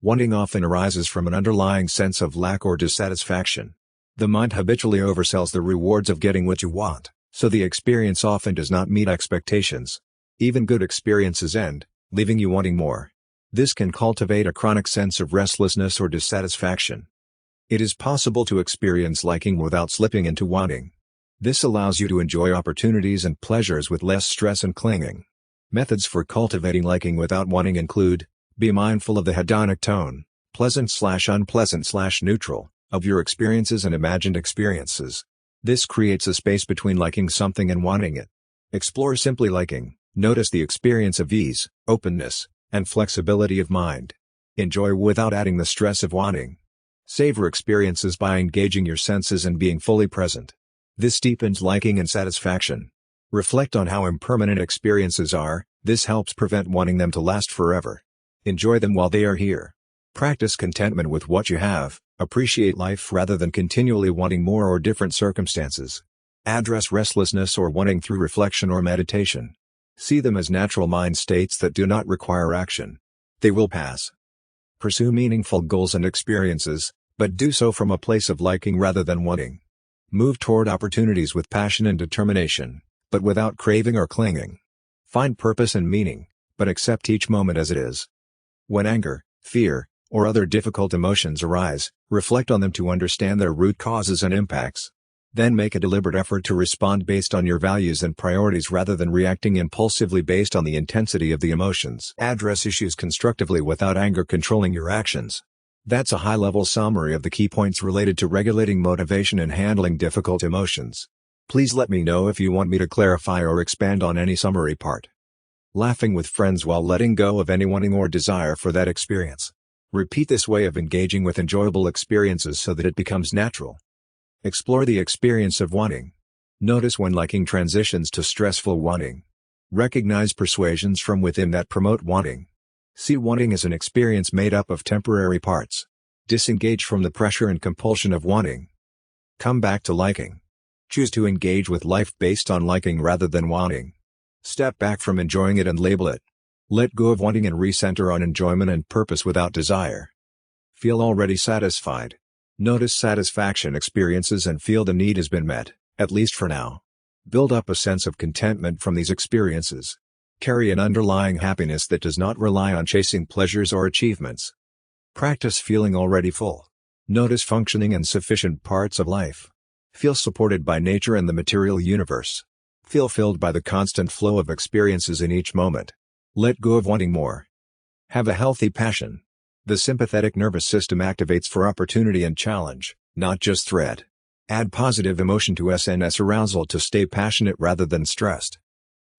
Wanting often arises from an underlying sense of lack or dissatisfaction. The mind habitually oversells the rewards of getting what you want, so the experience often does not meet expectations. Even good experiences end, leaving you wanting more. This can cultivate a chronic sense of restlessness or dissatisfaction. It is possible to experience liking without slipping into wanting. This allows you to enjoy opportunities and pleasures with less stress and clinging. Methods for cultivating liking without wanting include: be mindful of the hedonic tone, pleasant/unpleasant/neutral, of your experiences and imagined experiences. This creates a space between liking something and wanting it. Explore simply liking. Notice the experience of ease, openness, and flexibility of mind. Enjoy without adding the stress of wanting. Savor experiences by engaging your senses and being fully present. This deepens liking and satisfaction. Reflect on how impermanent experiences are. This helps prevent wanting them to last forever. Enjoy them while they are here. Practice contentment with what you have. Appreciate life rather than continually wanting more or different circumstances. Address restlessness or wanting through reflection or meditation. See them as natural mind states that do not require action. They will pass. Pursue meaningful goals and experiences, but do so from a place of liking rather than wanting. Move toward opportunities with passion and determination, but without craving or clinging. Find purpose and meaning, but accept each moment as it is. When anger, fear, or other difficult emotions arise, reflect on them to understand their root causes and impacts. Then make a deliberate effort to respond based on your values and priorities rather than reacting impulsively based on the intensity of the emotions. Address issues constructively without anger controlling your actions. That's a high-level summary of the key points related to regulating motivation and handling difficult emotions. Please let me know if you want me to clarify or expand on any summary part. Laughing with friends while letting go of any wanting or desire for that experience. Repeat this way of engaging with enjoyable experiences so that it becomes natural. Explore the experience of wanting. Notice when liking transitions to stressful wanting. Recognize persuasions from within that promote wanting. See wanting as an experience made up of temporary parts. Disengage from the pressure and compulsion of wanting. Come back to liking. Choose to engage with life based on liking rather than wanting. Step back from enjoying it and label it. Let go of wanting and recenter on enjoyment and purpose without desire. Feel already satisfied. Notice satisfaction experiences and feel the need has been met, at least for now. Build up a sense of contentment from these experiences. Carry an underlying happiness that does not rely on chasing pleasures or achievements. Practice feeling already full. Notice functioning and sufficient parts of life. Feel supported by nature and the material universe. Feel filled by the constant flow of experiences in each moment. Let go of wanting more. Have a healthy passion. The sympathetic nervous system activates for opportunity and challenge, not just threat. Add positive emotion to SNS arousal to stay passionate rather than stressed.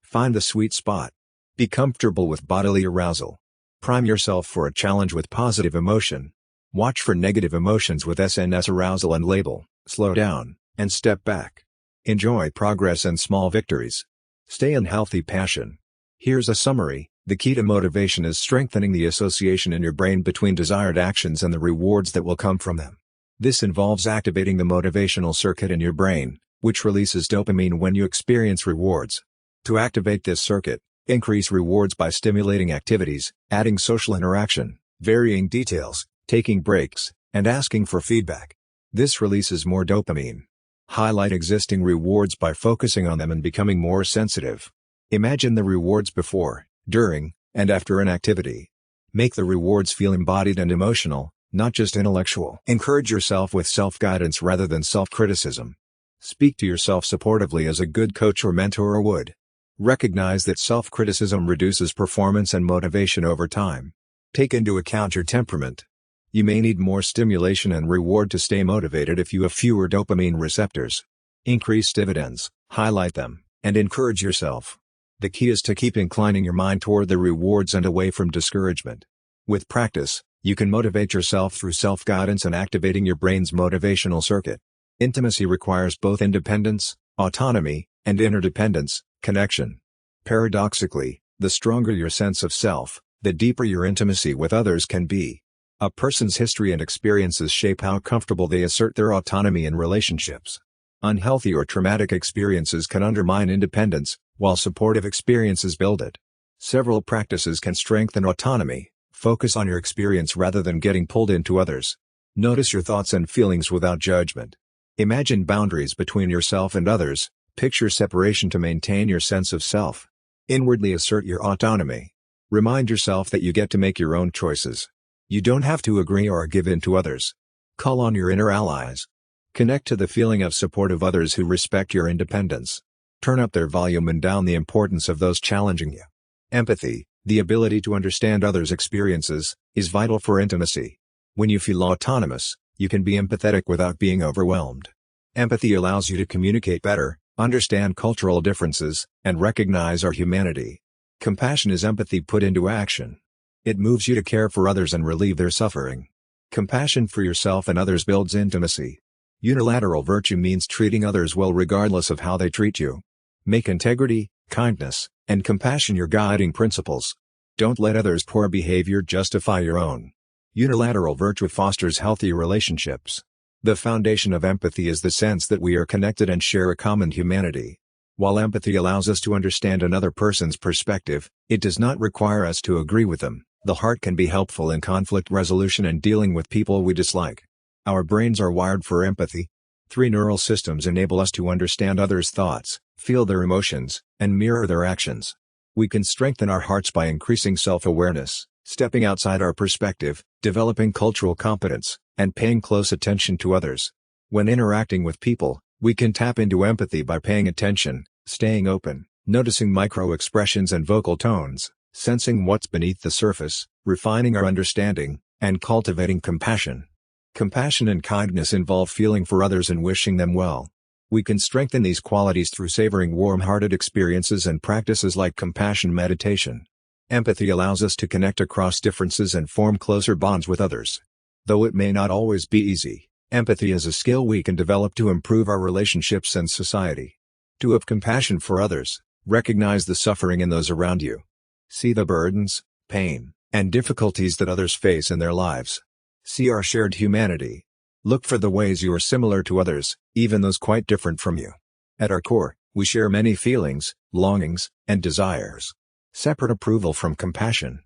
Find the sweet spot. Be comfortable with bodily arousal. Prime yourself for a challenge with positive emotion. Watch for negative emotions with SNS arousal and label, slow down, and step back. Enjoy progress and small victories. Stay in healthy passion. Here's a summary. The key to motivation is strengthening the association in your brain between desired actions and the rewards that will come from them. This involves activating the motivational circuit in your brain, which releases dopamine when you experience rewards. To activate this circuit, increase rewards by stimulating activities, adding social interaction, varying details, taking breaks, and asking for feedback. This releases more dopamine. Highlight existing rewards by focusing on them and becoming more sensitive. Imagine the rewards before, during, and after an activity. Make the rewards feel embodied and emotional, not just intellectual. Encourage yourself with self-guidance rather than self-criticism. Speak to yourself supportively as a good coach or mentor would. Recognize that self-criticism reduces performance and motivation over time. Take into account your temperament. You may need more stimulation and reward to stay motivated if you have fewer dopamine receptors. Increase dividends, highlight them, and encourage yourself. The key is to keep inclining your mind toward the rewards and away from discouragement. With practice, you can motivate yourself through self-guidance and activating your brain's motivational circuit. Intimacy requires both independence, autonomy, and interdependence, connection. Paradoxically, the stronger your sense of self, the deeper your intimacy with others can be. A person's history and experiences shape how comfortable they assert their autonomy in relationships. Unhealthy or traumatic experiences can undermine independence, while supportive experiences build it. Several practices can strengthen autonomy. Focus on your experience rather than getting pulled into others. Notice your thoughts and feelings without judgment. Imagine boundaries between yourself and others. Picture separation to maintain your sense of self. Inwardly assert your autonomy. Remind yourself that you get to make your own choices. You don't have to agree or give in to others. Call on your inner allies. Connect to the feeling of support of others who respect your independence. Turn up their volume and down the importance of those challenging you. Empathy, the ability to understand others' experiences, is vital for intimacy. When you feel autonomous, you can be empathetic without being overwhelmed. Empathy allows you to communicate better, understand cultural differences, and recognize our humanity. Compassion is empathy put into action. It moves you to care for others and relieve their suffering. Compassion for yourself and others builds intimacy. Unilateral virtue means treating others well regardless of how they treat you. Make integrity, kindness, and compassion your guiding principles. Don't let others' poor behavior justify your own. Unilateral virtue fosters healthy relationships. The foundation of empathy is the sense that we are connected and share a common humanity. While empathy allows us to understand another person's perspective, it does not require us to agree with them. The heart can be helpful in conflict resolution and dealing with people we dislike. Our brains are wired for empathy. 3 neural systems enable us to understand others' thoughts, feel their emotions, and mirror their actions. We can strengthen our hearts by increasing self-awareness, stepping outside our perspective, developing cultural competence, and paying close attention to others. When interacting with people, we can tap into empathy by paying attention, staying open, noticing micro-expressions and vocal tones, sensing what's beneath the surface, refining our understanding, and cultivating compassion. Compassion and kindness involve feeling for others and wishing them well. We can strengthen these qualities through savoring warm-hearted experiences and practices like compassion meditation. Empathy allows us to connect across differences and form closer bonds with others. Though it may not always be easy, empathy is a skill we can develop to improve our relationships and society. To have compassion for others, recognize the suffering in those around you. See the burdens, pain, and difficulties that others face in their lives. See our shared humanity. Look for the ways you are similar to others, even those quite different from you. At our core, we share many feelings, longings, and desires. Separate approval from compassion.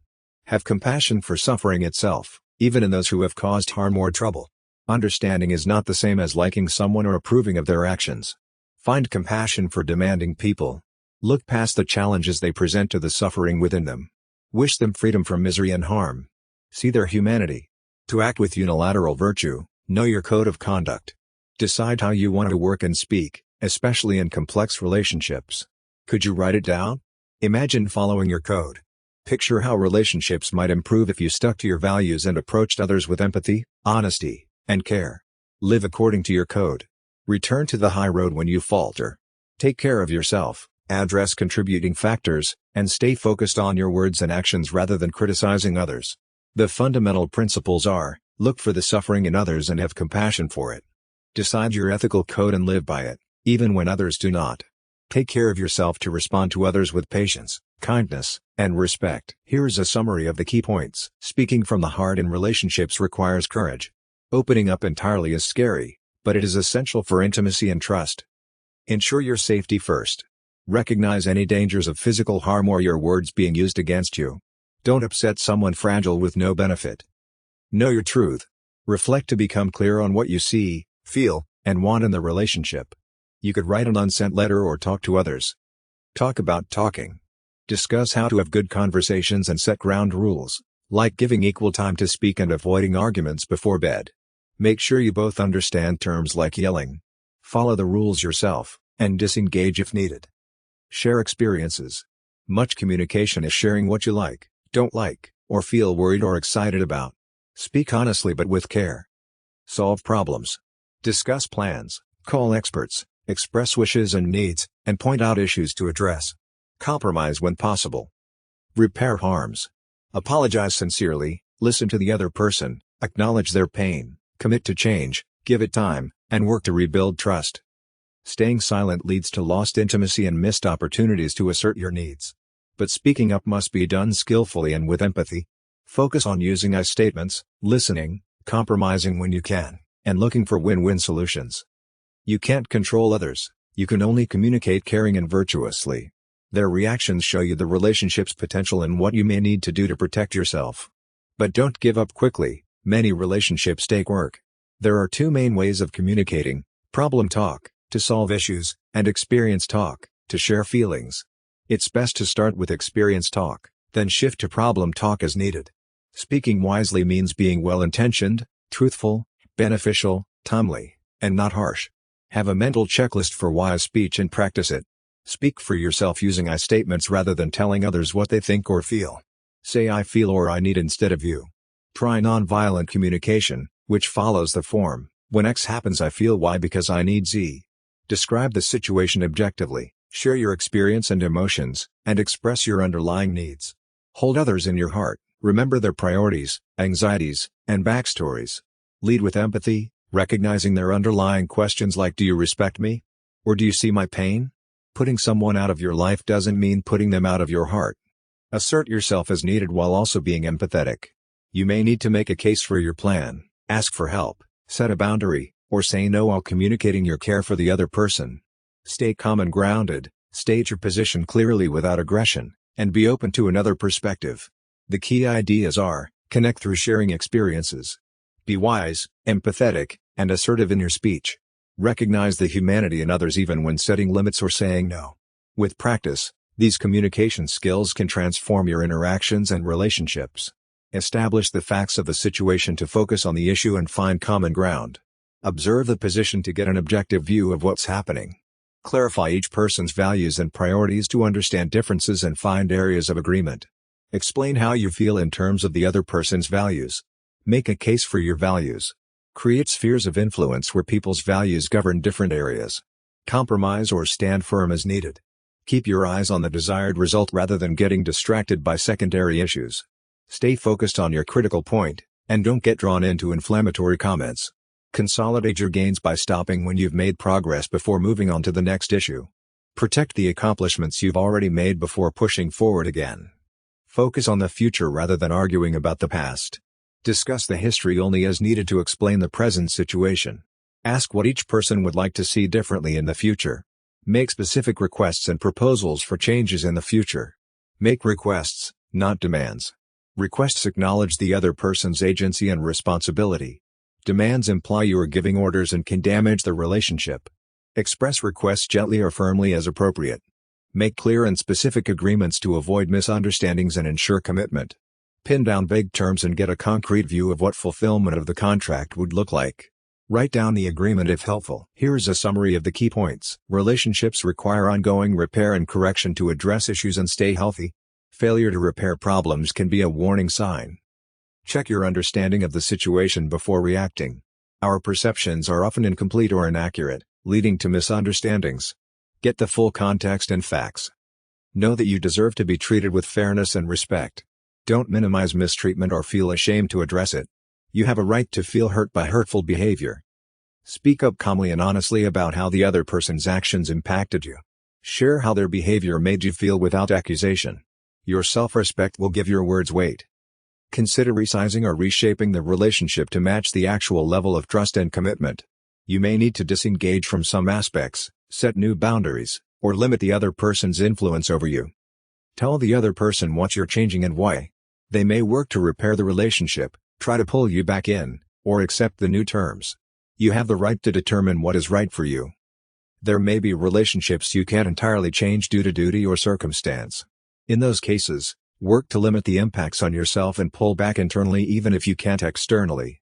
Have compassion for suffering itself, even in those who have caused harm or trouble. Understanding is not the same as liking someone or approving of their actions. Find compassion for demanding people. Look past the challenges they present to the suffering within them. Wish them freedom from misery and harm. See their humanity. To act with unilateral virtue, know your code of conduct. Decide how you want to work and speak, especially in complex relationships. Could you write it down? Imagine following your code. Picture how relationships might improve if you stuck to your values and approached others with empathy, honesty, and care. Live according to your code. Return to the high road when you falter. Take care of yourself, address contributing factors, and stay focused on your words and actions rather than criticizing others. The fundamental principles are: look for the suffering in others and have compassion for it. Decide your ethical code and live by it, even when others do not. Take care of yourself to respond to others with patience, kindness, and respect. Here's a summary of the key points. Speaking from the heart in relationships requires courage. Opening up entirely is scary, but it is essential for intimacy and trust. Ensure your safety first. Recognize any dangers of physical harm or your words being used against you. Don't upset someone fragile with no benefit. Know your truth. Reflect to become clear on what you see, feel, and want in the relationship. You could write an unsent letter or talk to others. Talk about talking. Discuss how to have good conversations and set ground rules, like giving equal time to speak and avoiding arguments before bed. Make sure you both understand terms like yelling. Follow the rules yourself, and disengage if needed. Share experiences. Much communication is sharing what you like, don't like, or feel worried or excited about. Speak honestly but with care. Solve problems. Discuss plans, call experts, express wishes and needs, and point out issues to address. Compromise when possible. Repair harms. Apologize sincerely, listen to the other person, acknowledge their pain, commit to change, give it time, and work to rebuild trust. Staying silent leads to lost intimacy and missed opportunities to assert your needs. But speaking up must be done skillfully and with empathy. Focus on using I statements, listening, compromising when you can, and looking for win-win solutions. You can't control others, you can only communicate caring and virtuously. Their reactions show you the relationship's potential and what you may need to do to protect yourself. But don't give up quickly, many relationships take work. There are 2 main ways of communicating: problem talk, to solve issues, and experience talk, to share feelings. It's best to start with experience talk, then shift to problem talk as needed. Speaking wisely means being well-intentioned, truthful, beneficial, timely, and not harsh. Have a mental checklist for wise speech and practice it. Speak for yourself using I statements rather than telling others what they think or feel. Say I feel or I need instead of you. Try nonviolent communication, which follows the form: when X happens I feel Y because I need Z. Describe the situation objectively, share your experience and emotions, and express your underlying needs. Hold others in your heart, remember their priorities, anxieties, and backstories. Lead with empathy, recognizing their underlying questions like, do you respect me? Or do you see my pain? Putting someone out of your life doesn't mean putting them out of your heart. Assert yourself as needed while also being empathetic. You may need to make a case for your plan, ask for help, set a boundary, or say no while communicating your care for the other person. Stay calm and grounded, state your position clearly without aggression, and be open to another perspective. The key ideas are: connect through sharing experiences. Be wise, empathetic, and assertive in your speech. Recognize the humanity in others even when setting limits or saying no. With practice, these communication skills can transform your interactions and relationships. Establish the facts of the situation to focus on the issue and find common ground. Observe the position to get an objective view of what's happening. Clarify each person's values and priorities to understand differences and find areas of agreement. Explain how you feel in terms of the other person's values. Make a case for your values. Create spheres of influence where people's values govern different areas. Compromise or stand firm as needed. Keep your eyes on the desired result rather than getting distracted by secondary issues. Stay focused on your critical point, and don't get drawn into inflammatory comments. Consolidate your gains by stopping when you've made progress before moving on to the next issue. Protect the accomplishments you've already made before pushing forward again. Focus on the future rather than arguing about the past. Discuss the history only as needed to explain the present situation. Ask what each person would like to see differently in the future. Make specific requests and proposals for changes in the future. Make requests, not demands. Requests acknowledge the other person's agency and responsibility. Demands imply you are giving orders and can damage the relationship. Express requests gently or firmly as appropriate. Make clear and specific agreements to avoid misunderstandings and ensure commitment. Pin down vague terms and get a concrete view of what fulfillment of the contract would look like. Write down the agreement if helpful. Here's a summary of the key points. Relationships require ongoing repair and correction to address issues and stay healthy. Failure to repair problems can be a warning sign. Check your understanding of the situation before reacting. Our perceptions are often incomplete or inaccurate, leading to misunderstandings. Get the full context and facts. Know that you deserve to be treated with fairness and respect. Don't minimize mistreatment or feel ashamed to address it. You have a right to feel hurt by hurtful behavior. Speak up calmly and honestly about how the other person's actions impacted you. Share how their behavior made you feel without accusation. Your self-respect will give your words weight. Consider resizing or reshaping the relationship to match the actual level of trust and commitment. You may need to disengage from some aspects, set new boundaries, or limit the other person's influence over you. Tell the other person what you're changing and why. They may work to repair the relationship, try to pull you back in, or accept the new terms. You have the right to determine what is right for you. There may be relationships you can't entirely change due to duty or circumstance. In those cases, work to limit the impacts on yourself and pull back internally even if you can't externally.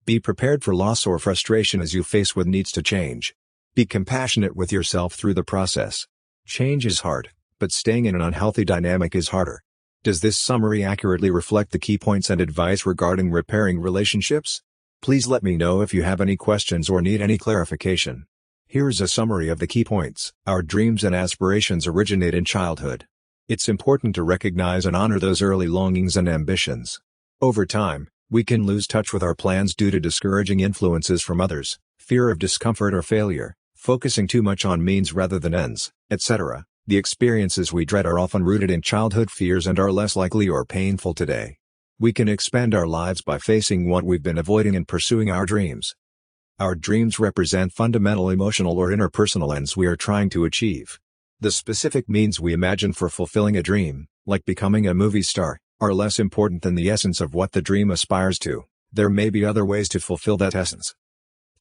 Be prepared for loss or frustration as you face what needs to change. Be compassionate with yourself through the process. Change is hard, but staying in an unhealthy dynamic is harder. Does this summary accurately reflect the key points and advice regarding repairing relationships? Please let me know if you have any questions or need any clarification. Here's a summary of the key points. Our dreams and aspirations originate in childhood. It's important to recognize and honor those early longings and ambitions. Over time, we can lose touch with our plans due to discouraging influences from others, fear of discomfort or failure, focusing too much on means rather than ends, etc. The experiences we dread are often rooted in childhood fears and are less likely or painful today. We can expand our lives by facing what we've been avoiding and pursuing our dreams. Our dreams represent fundamental emotional or interpersonal ends we are trying to achieve. The specific means we imagine for fulfilling a dream, like becoming a movie star, are less important than the essence of what the dream aspires to. There may be other ways to fulfill that essence.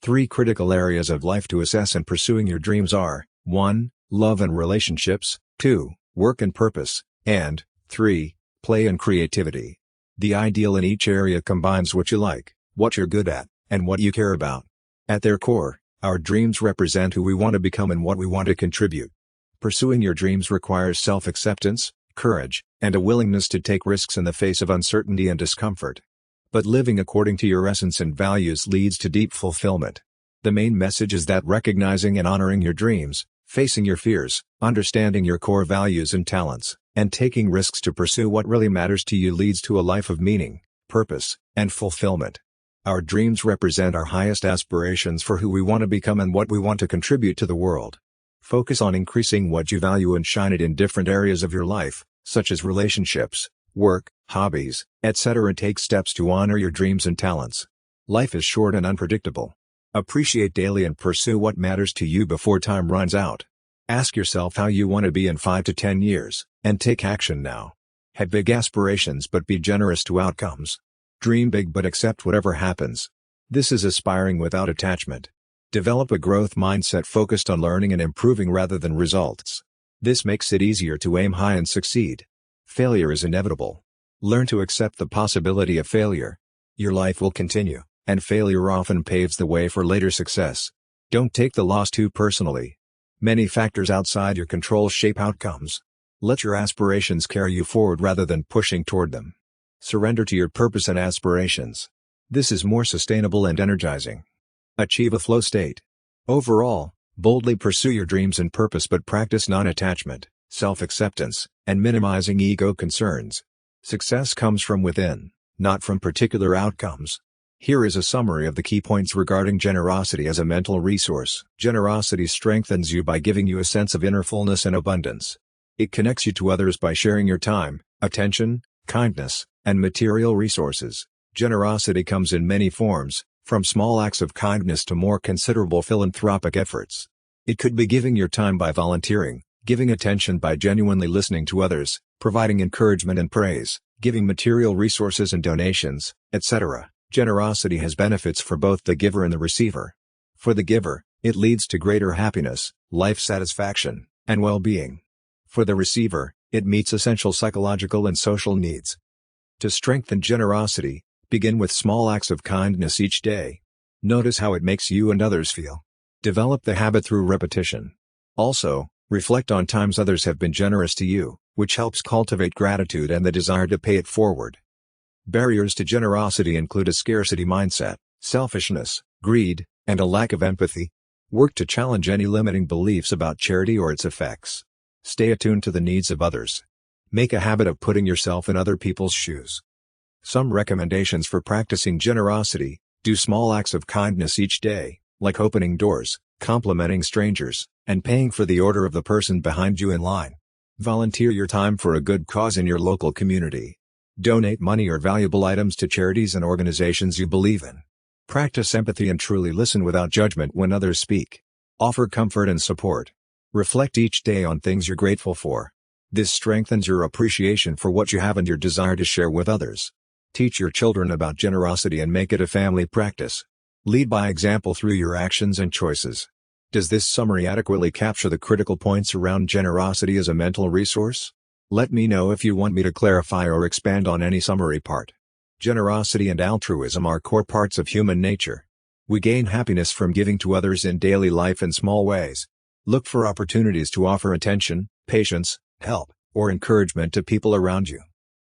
3 critical areas of life to assess in pursuing your dreams are: 1. Love and relationships, 2. Work and purpose, and 3. Play and creativity. The ideal in each area combines what you like, what you're good at, and what you care about. At their core, our dreams represent who we want to become and what we want to contribute. Pursuing your dreams requires self-acceptance, courage, and a willingness to take risks in the face of uncertainty and discomfort. But living according to your essence and values leads to deep fulfillment. The main message is that recognizing and honoring your dreams, facing your fears, understanding your core values and talents, and taking risks to pursue what really matters to you leads to a life of meaning, purpose, and fulfillment. Our dreams represent our highest aspirations for who we want to become and what we want to contribute to the world. Focus on increasing what you value and shine it in different areas of your life, such as relationships, work, hobbies, etc. Take steps to honor your dreams and talents. Life is short and unpredictable. Appreciate daily and pursue what matters to you before time runs out. Ask yourself how you want to be in 5 to 10 years, and take action now. Have big aspirations but be generous to outcomes. Dream big but accept whatever happens. This is aspiring without attachment. Develop a growth mindset focused on learning and improving rather than results. This makes it easier to aim high and succeed. Failure is inevitable. Learn to accept the possibility of failure. Your life will continue, and failure often paves the way for later success. Don't take the loss too personally. Many factors outside your control shape outcomes. Let your aspirations carry you forward rather than pushing toward them. Surrender to your purpose and aspirations. This is more sustainable and energizing. Achieve a flow state. Overall, boldly pursue your dreams and purpose, but practice non-attachment, self-acceptance, and minimizing ego concerns. Success comes from within, not from particular outcomes. Here is a summary of the key points regarding generosity as a mental resource. Generosity strengthens you by giving you a sense of inner fullness and abundance. It connects you to others by sharing your time, attention, kindness, and material resources. Generosity comes in many forms, from small acts of kindness to more considerable philanthropic efforts. It could be giving your time by volunteering, giving attention by genuinely listening to others, providing encouragement and praise, giving material resources and donations, etc. Generosity has benefits for both the giver and the receiver. For the giver, it leads to greater happiness, life satisfaction, and well-being. For the receiver, it meets essential psychological and social needs. To strengthen generosity, begin with small acts of kindness each day. Notice how it makes you and others feel. Develop the habit through repetition. Also, reflect on times others have been generous to you, which helps cultivate gratitude and the desire to pay it forward. Barriers to generosity include a scarcity mindset, selfishness, greed, and a lack of empathy. Work to challenge any limiting beliefs about charity or its effects. Stay attuned to the needs of others. Make a habit of putting yourself in other people's shoes. Some recommendations for practicing generosity: do small acts of kindness each day, like opening doors, complimenting strangers, and paying for the order of the person behind you in line. Volunteer your time for a good cause in your local community. Donate money or valuable items to charities and organizations you believe in. Practice empathy and truly listen without judgment when others speak. Offer comfort and support. Reflect each day on things you're grateful for. This strengthens your appreciation for what you have and your desire to share with others. Teach your children about generosity and make it a family practice. Lead by example through your actions and choices. Does this summary adequately capture the critical points around generosity as a mental resource? Let me know if you want me to clarify or expand on any summary part. Generosity and altruism are core parts of human nature. We gain happiness from giving to others in daily life in small ways. Look for opportunities to offer attention, patience, help, or encouragement to people around you.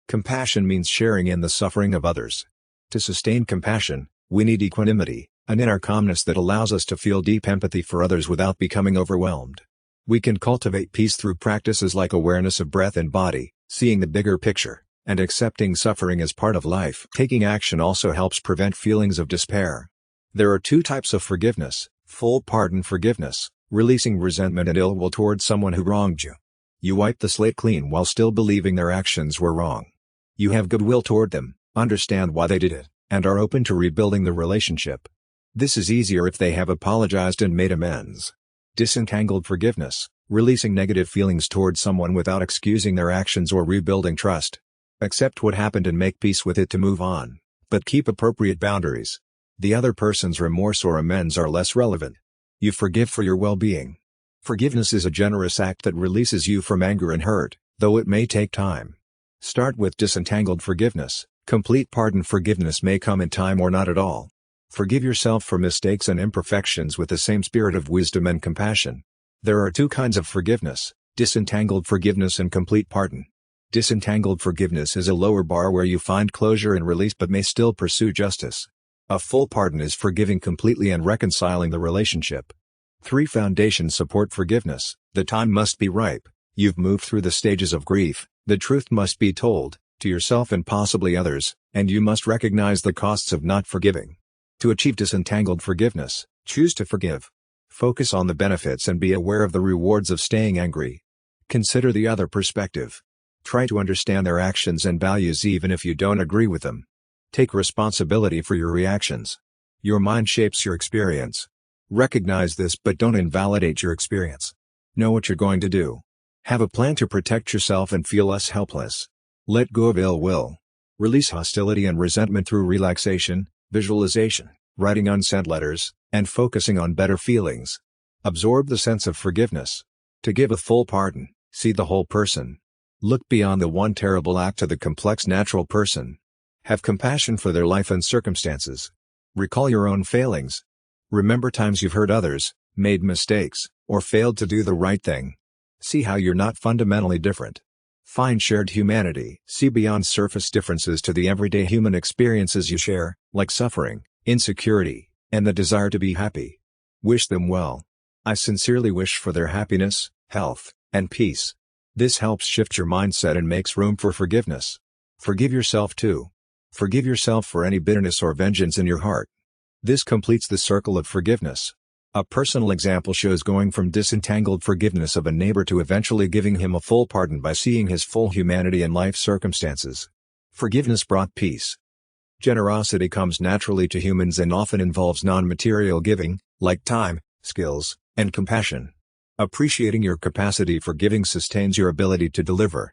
Compassion means sharing in the suffering of others. To sustain compassion, we need equanimity, an inner calmness that allows us to feel deep empathy for others without becoming overwhelmed. We can cultivate peace through practices like awareness of breath and body, seeing the bigger picture, and accepting suffering as part of life. Taking action also helps prevent feelings of despair. There are two types of forgiveness: full pardon forgiveness, releasing resentment and ill will towards someone who wronged you. You wipe the slate clean while still believing their actions were wrong. You have goodwill toward them, understand why they did it, and are open to rebuilding the relationship. This is easier if they have apologized and made amends. Disentangled forgiveness, releasing negative feelings towards someone without excusing their actions or rebuilding trust. Accept what happened and make peace with it to move on, but keep appropriate boundaries. The other person's remorse or amends are less relevant. You forgive for your well-being. Forgiveness is a generous act that releases you from anger and hurt, though it may take time. Start with disentangled forgiveness. Complete pardon forgiveness may come in time or not at all. Forgive yourself for mistakes and imperfections with the same spirit of wisdom and compassion. There are two kinds of forgiveness: disentangled forgiveness and complete pardon. Disentangled forgiveness is a lower bar where you find closure and release but may still pursue justice. A full pardon is forgiving completely and reconciling the relationship. 3 foundations support forgiveness. The time must be ripe. You've moved through the stages of grief. The truth must be told, to yourself and possibly others, and you must recognize the costs of not forgiving. To achieve disentangled forgiveness, choose to forgive. Focus on the benefits and be aware of the rewards of staying angry. Consider the other perspective. Try to understand their actions and values even if you don't agree with them. Take responsibility for your reactions. Your mind shapes your experience. Recognize this but don't invalidate your experience. Know what you're going to do. Have a plan to protect yourself and feel less helpless. Let go of ill will. Release hostility and resentment through relaxation, visualization, writing unsent letters, and focusing on better feelings. Absorb the sense of forgiveness. To give a full pardon, see the whole person. Look beyond the one terrible act to the complex natural person. Have compassion for their life and circumstances. Recall your own failings. Remember times you've hurt others, made mistakes, or failed to do the right thing. See how you're not fundamentally different. Find shared humanity. See beyond surface differences to the everyday human experiences you share, like suffering, insecurity, and the desire to be happy. Wish them well. I sincerely wish for their happiness, health, and peace. This helps shift your mindset and makes room for forgiveness. Forgive yourself too. Forgive yourself for any bitterness or vengeance in your heart. This completes the circle of forgiveness. A personal example shows going from disentangled forgiveness of a neighbor to eventually giving him a full pardon by seeing his full humanity in life circumstances. Forgiveness brought peace. Generosity comes naturally to humans and often involves non-material giving, like time, skills, and compassion. Appreciating your capacity for giving sustains your ability to deliver.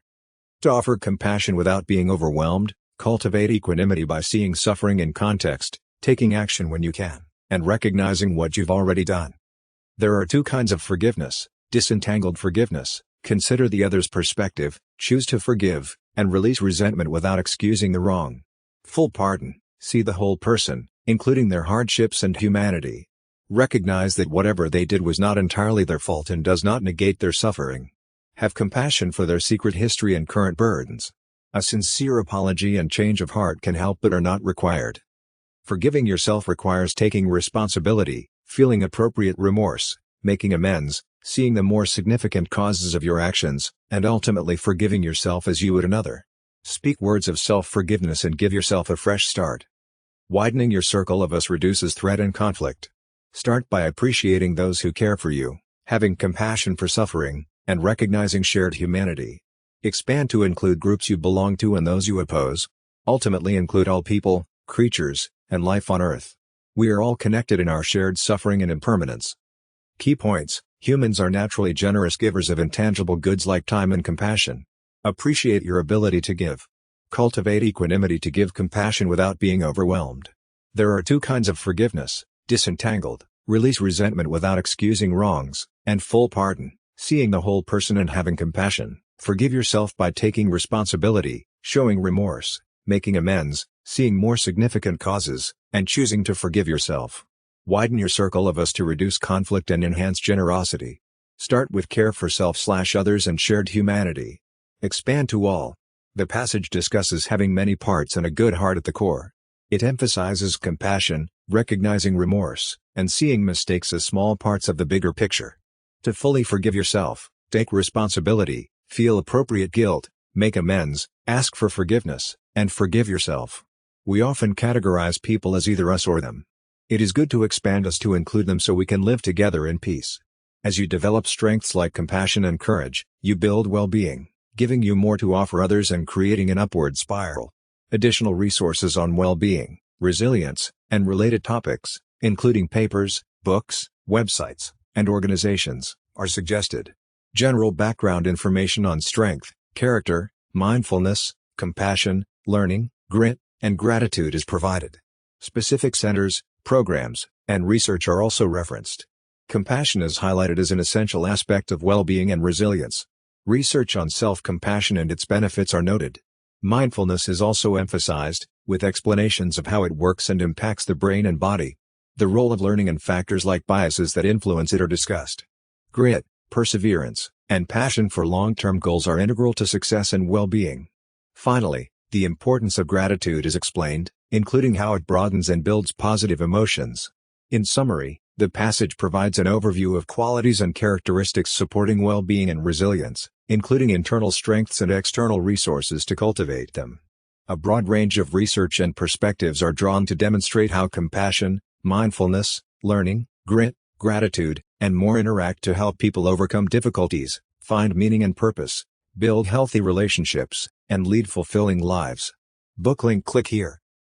To offer compassion without being overwhelmed, cultivate equanimity by seeing suffering in context, taking action when you can, and recognizing what you've already done. There are two kinds of forgiveness: disentangled forgiveness, consider the other's perspective, choose to forgive, and release resentment without excusing the wrong. Full pardon, see the whole person, including their hardships and humanity. Recognize that whatever they did was not entirely their fault and does not negate their suffering. Have compassion for their secret history and current burdens. A sincere apology and change of heart can help but are not required. Forgiving yourself requires taking responsibility, feeling appropriate remorse, making amends, seeing the more significant causes of your actions, and ultimately forgiving yourself as you would another. Speak words of self-forgiveness and give yourself a fresh start. Widening your circle of us reduces threat and conflict. Start by appreciating those who care for you, having compassion for suffering, and recognizing shared humanity. Expand to include groups you belong to and those you oppose. Ultimately include all people, creatures, and life on Earth. We are all connected in our shared suffering and impermanence. Key points: humans are naturally generous givers of intangible goods like time and compassion. Appreciate your ability to give. Cultivate equanimity to give compassion without being overwhelmed. There are two kinds of forgiveness: disentangled, release resentment without excusing wrongs, and full pardon, seeing the whole person and having compassion. Forgive yourself by taking responsibility, showing remorse, making amends, seeing more significant causes, and choosing to forgive yourself. Widen your circle of us to reduce conflict and enhance generosity. Start with care for self/others and shared humanity. Expand to all. The passage discusses having many parts and a good heart at the core. It emphasizes compassion, recognizing remorse, and seeing mistakes as small parts of the bigger picture. To fully forgive yourself, take responsibility, feel appropriate guilt, make amends, ask for forgiveness, and forgive yourself. We often categorize people as either us or them. It is good to expand us to include them so we can live together in peace. As you develop strengths like compassion and courage, you build well-being, giving you more to offer others and creating an upward spiral. Additional resources on well-being, resilience, and related topics, including papers, books, websites, and organizations, are suggested. General background information on strength, character, mindfulness, compassion, learning, grit, and gratitude is provided. Specific centers, programs, and research are also referenced. Compassion is highlighted as an essential aspect of well-being and resilience. Research on self-compassion and its benefits are noted. Mindfulness is also emphasized, with explanations of how it works and impacts the brain and body. The role of learning and factors like biases that influence it are discussed. Grit, perseverance, and passion for long-term goals are integral to success and well-being. Finally, the importance of gratitude is explained, including how it broadens and builds positive emotions. In summary, the passage provides an overview of qualities and characteristics supporting well-being and resilience, including internal strengths and external resources to cultivate them. A broad range of research and perspectives are drawn to demonstrate how compassion, mindfulness, learning, grit, gratitude, and more interact to help people overcome difficulties, find meaning and purpose, build healthy relationships, and lead fulfilling lives. Book link: click here.